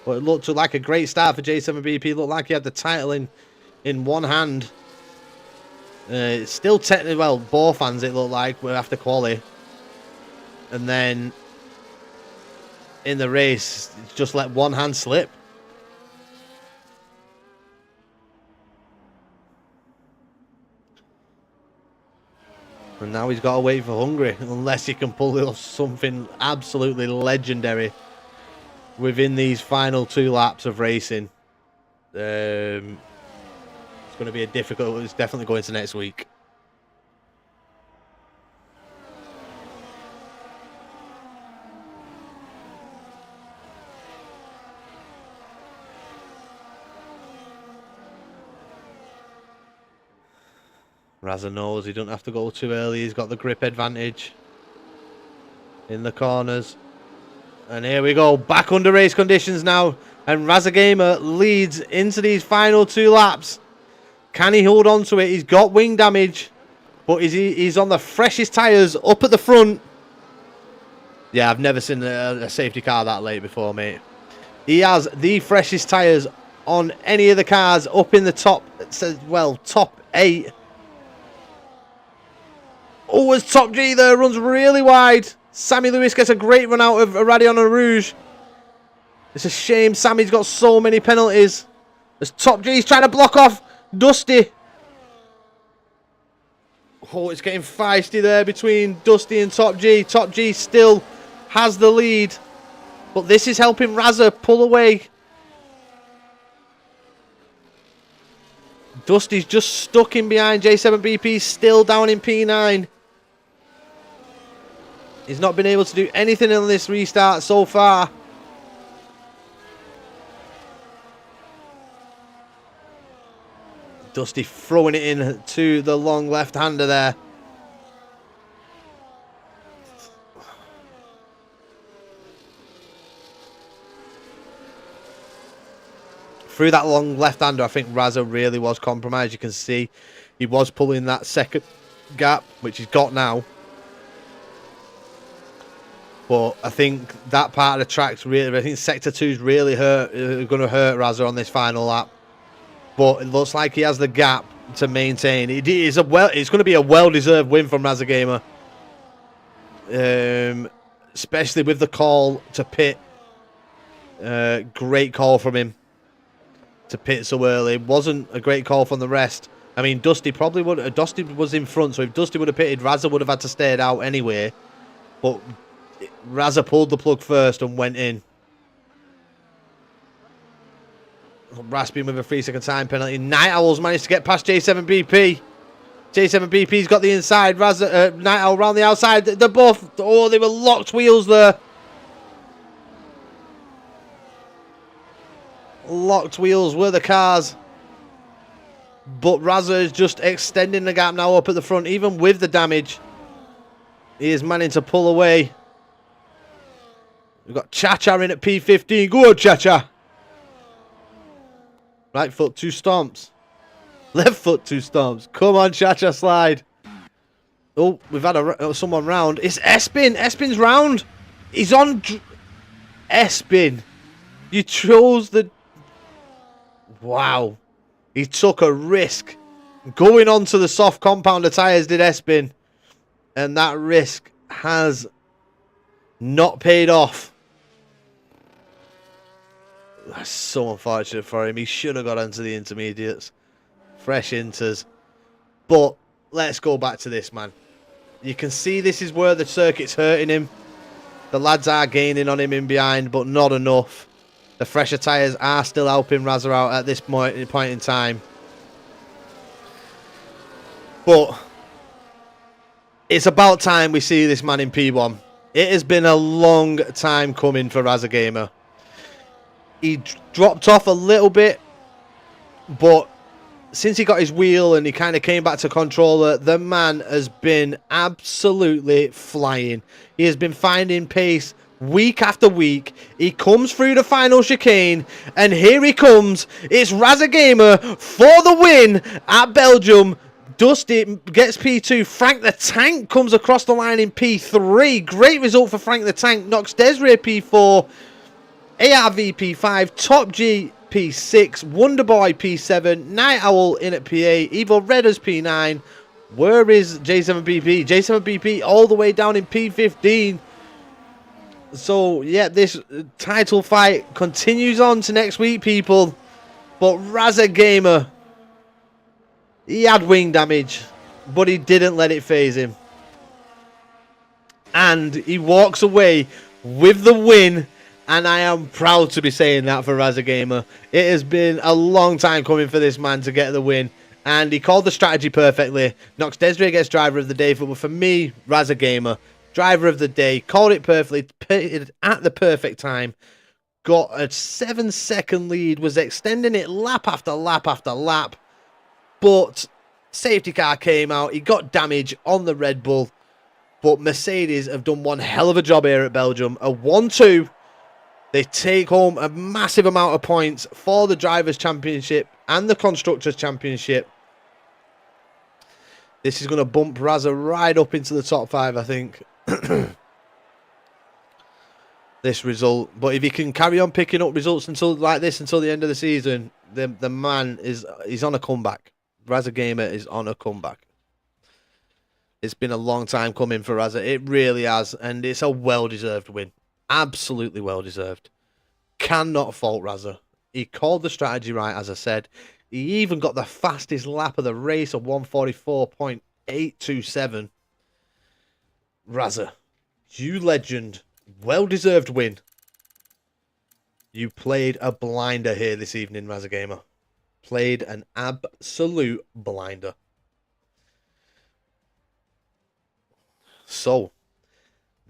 But it looked like a great start for J7BP. Looked like he had the title in one hand. Still technically, well, both hands it looked like after quali. And then in the race, just let one hand slip. And now he's got to wait for Hungary, unless he can pull off something absolutely legendary within these final 2 laps of racing. It's going to be a difficult. It's definitely going to next week. Razza knows he doesn't have to go too early. He's got the grip advantage in the corners. And here we go, back under race conditions now. And Razza Gamer leads into these final 2 laps. Can he hold on to it? He's got wing damage. But he's on the freshest tyres up at the front. Yeah, I've never seen a safety car that late before, mate. He has the freshest tyres on any of the cars up in the top, well, top 8. Oh, as Top G there runs really wide. Sammy Lewis gets a great run out of Radion Rouge. It's a shame Sammy's got so many penalties. As Top G's trying to block off Dusty. Oh, it's getting feisty there between Dusty and Top G. Top G still has the lead. But this is helping Razza pull away. Dusty's just stuck in behind. J7BP still down in P9. He's not been able to do anything on this restart so far. Dusty throwing it in to the long left-hander there. Through that long left-hander, I think Razza really was compromised. You can see he was pulling that second gap, which he's got now. But I think that part of the track's really, I think Sector 2's really going to hurt Razza on this final lap. But it looks like he has the gap to maintain. It's going to be a well-deserved win from Razza Gamer. Especially with the call to pit. Great call from him to pit so early. It wasn't a great call from the rest. I mean, Dusty probably would. Dusty was in front, so if Dusty would have pitted, Razza would have had to stay it out anyway. But Razza pulled the plug first and went in. Raspin with a 3-second time penalty. Night Owls managed to get past J7BP. J7BP's got the inside. Razza, Night Owl round the outside. They're both. Oh, they were locked wheels there. Locked wheels were the cars. But Razza is just extending the gap now up at the front, even with the damage. He is managing to pull away. We've got Cha-Cha in at P15. Go on, Cha-Cha. Right foot, 2 stomps. Left foot, 2 stomps. Come on, Cha-Cha, slide. Oh, we've had someone round. It's Espin. Espin's round. He's on... Espin. You chose the... Wow. He took a risk. Going on to the soft compounder tyres did Espin. And that risk has not paid off. That's so unfortunate for him. He should have got onto the intermediates. Fresh inters. But let's go back to this, man. You can see this is where the circuit's hurting him. The lads are gaining on him in behind, but not enough. The fresher tyres are still helping Razza out at this point in time. But it's about time we see this man in P1. It has been a long time coming for Razza Gamer. He dropped off a little bit, but since he got his wheel and he kind of came back to controller, the man has been absolutely flying. He has been finding pace week after week. He comes through the final chicane, and here he comes. It's Razza Gamer for the win at Belgium. Dusty gets P2. Frank the Tank comes across the line in P3. Great result for Frank the Tank. Knocks Desiree P4. ARV P5. Top G P6. Wonderboy P7. Night Owl in at P8. Evil Redders P9. Where is J7BP? J7BP all the way down in P15. So, yeah, this title fight continues on to next week, people. But Razza Gamer, he had wing damage, but he didn't let it phase him. And he walks away with the win. And I am proud to be saying that for Razza Gamer. It has been a long time coming for this man to get the win. And he called the strategy perfectly. Knocks Desiree gets driver of the day. But for me, Razza Gamer, driver of the day, called it perfectly, pitted at the perfect time. Got a 7-second lead, was extending it lap after lap after lap. But safety car came out. He got damage on the Red Bull. But Mercedes have done one hell of a job here at Belgium. A 1-2. They take home a massive amount of points for the Drivers' Championship and the Constructors' Championship. This is going to bump Razza right up into the top 5, I think. This result. But if he can carry on picking up results until like this until the end of the season, the man is on a comeback. Razza Gamer is on a comeback. It's been a long time coming for Razza. It really has. And it's a well-deserved win. Absolutely well-deserved. Cannot fault Razza. He called the strategy right, as I said. He even got the fastest lap of the race of 1:44.827. Razza, you legend. Well-deserved win. You played a blinder here this evening, Razza Gamer. Played an absolute blinder. So,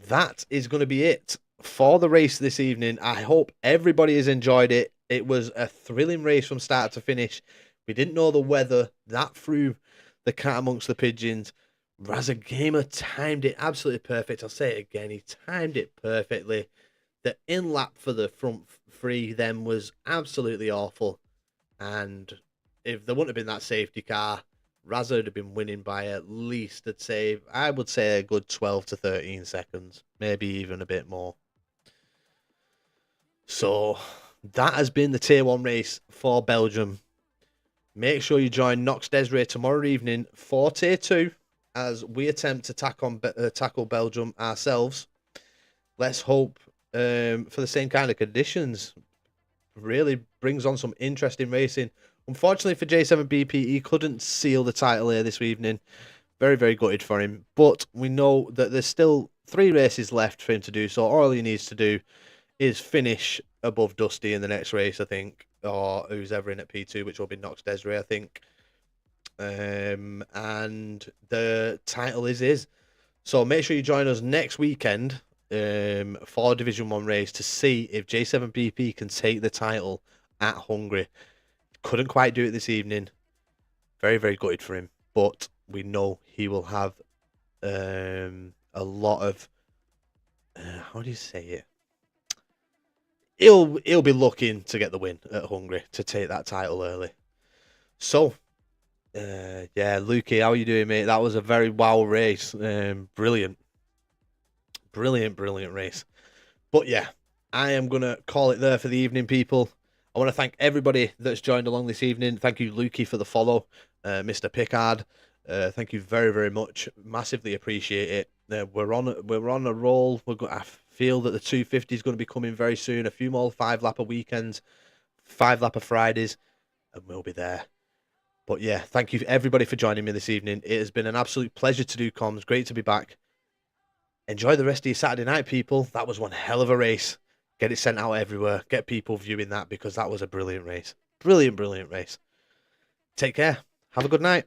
that is going to be it for the race this evening. I hope everybody has enjoyed it. It was a thrilling race from start to finish. We didn't know the weather. That threw the cat amongst the pigeons. Razza Gamer timed it absolutely perfect. I'll say it again. He timed it perfectly. The in-lap for the front three then was absolutely awful. And if there wouldn't have been that safety car, Razza would have been winning by at least, I would say a good 12 to 13 seconds. Maybe even a bit more. So, that has been the Tier 1 race for Belgium. Make sure you join Nox Desiree tomorrow evening for Tier 2 as we attempt to tackle Belgium ourselves. Let's hope for the same kind of conditions. Really brings on some interesting racing. Unfortunately for J7BP, he couldn't seal the title here this evening. Very, very gutted for him. But we know that there's still 3 races left for him to do. So all he needs to do is finish above Dusty in the next race, I think. Or who's ever in at P2, which will be Nox Desiree, I think. And the title is his. So make sure you join us next weekend for Division 1 race to see if J7BP can take the title at Hungary. Couldn't quite do it this evening. Very, very gutted for him. But we know he will have a lot of... how do you say it? He'll be looking to get the win at Hungary to take that title early. So, yeah, Lukey, how are you doing, mate? That was a very wow race. Brilliant. Brilliant race. But yeah, I am going to call it there for the evening, people. I want to thank everybody that's joined along this evening. Thank you, Lukey, for the follow. Mr. Pickard, thank you very, very much. Massively appreciate it. We're on a roll. I feel that the 250 is going to be coming very soon. A few more 5-lapper weekends, 5-lapper Fridays, and we'll be there. But yeah, thank you everybody for joining me this evening. It has been an absolute pleasure to do comms. Great to be back. Enjoy the rest of your Saturday night, people. That was one hell of a race. Get it sent out everywhere. Get people viewing that because that was a brilliant race. Brilliant race. Take care. Have a good night.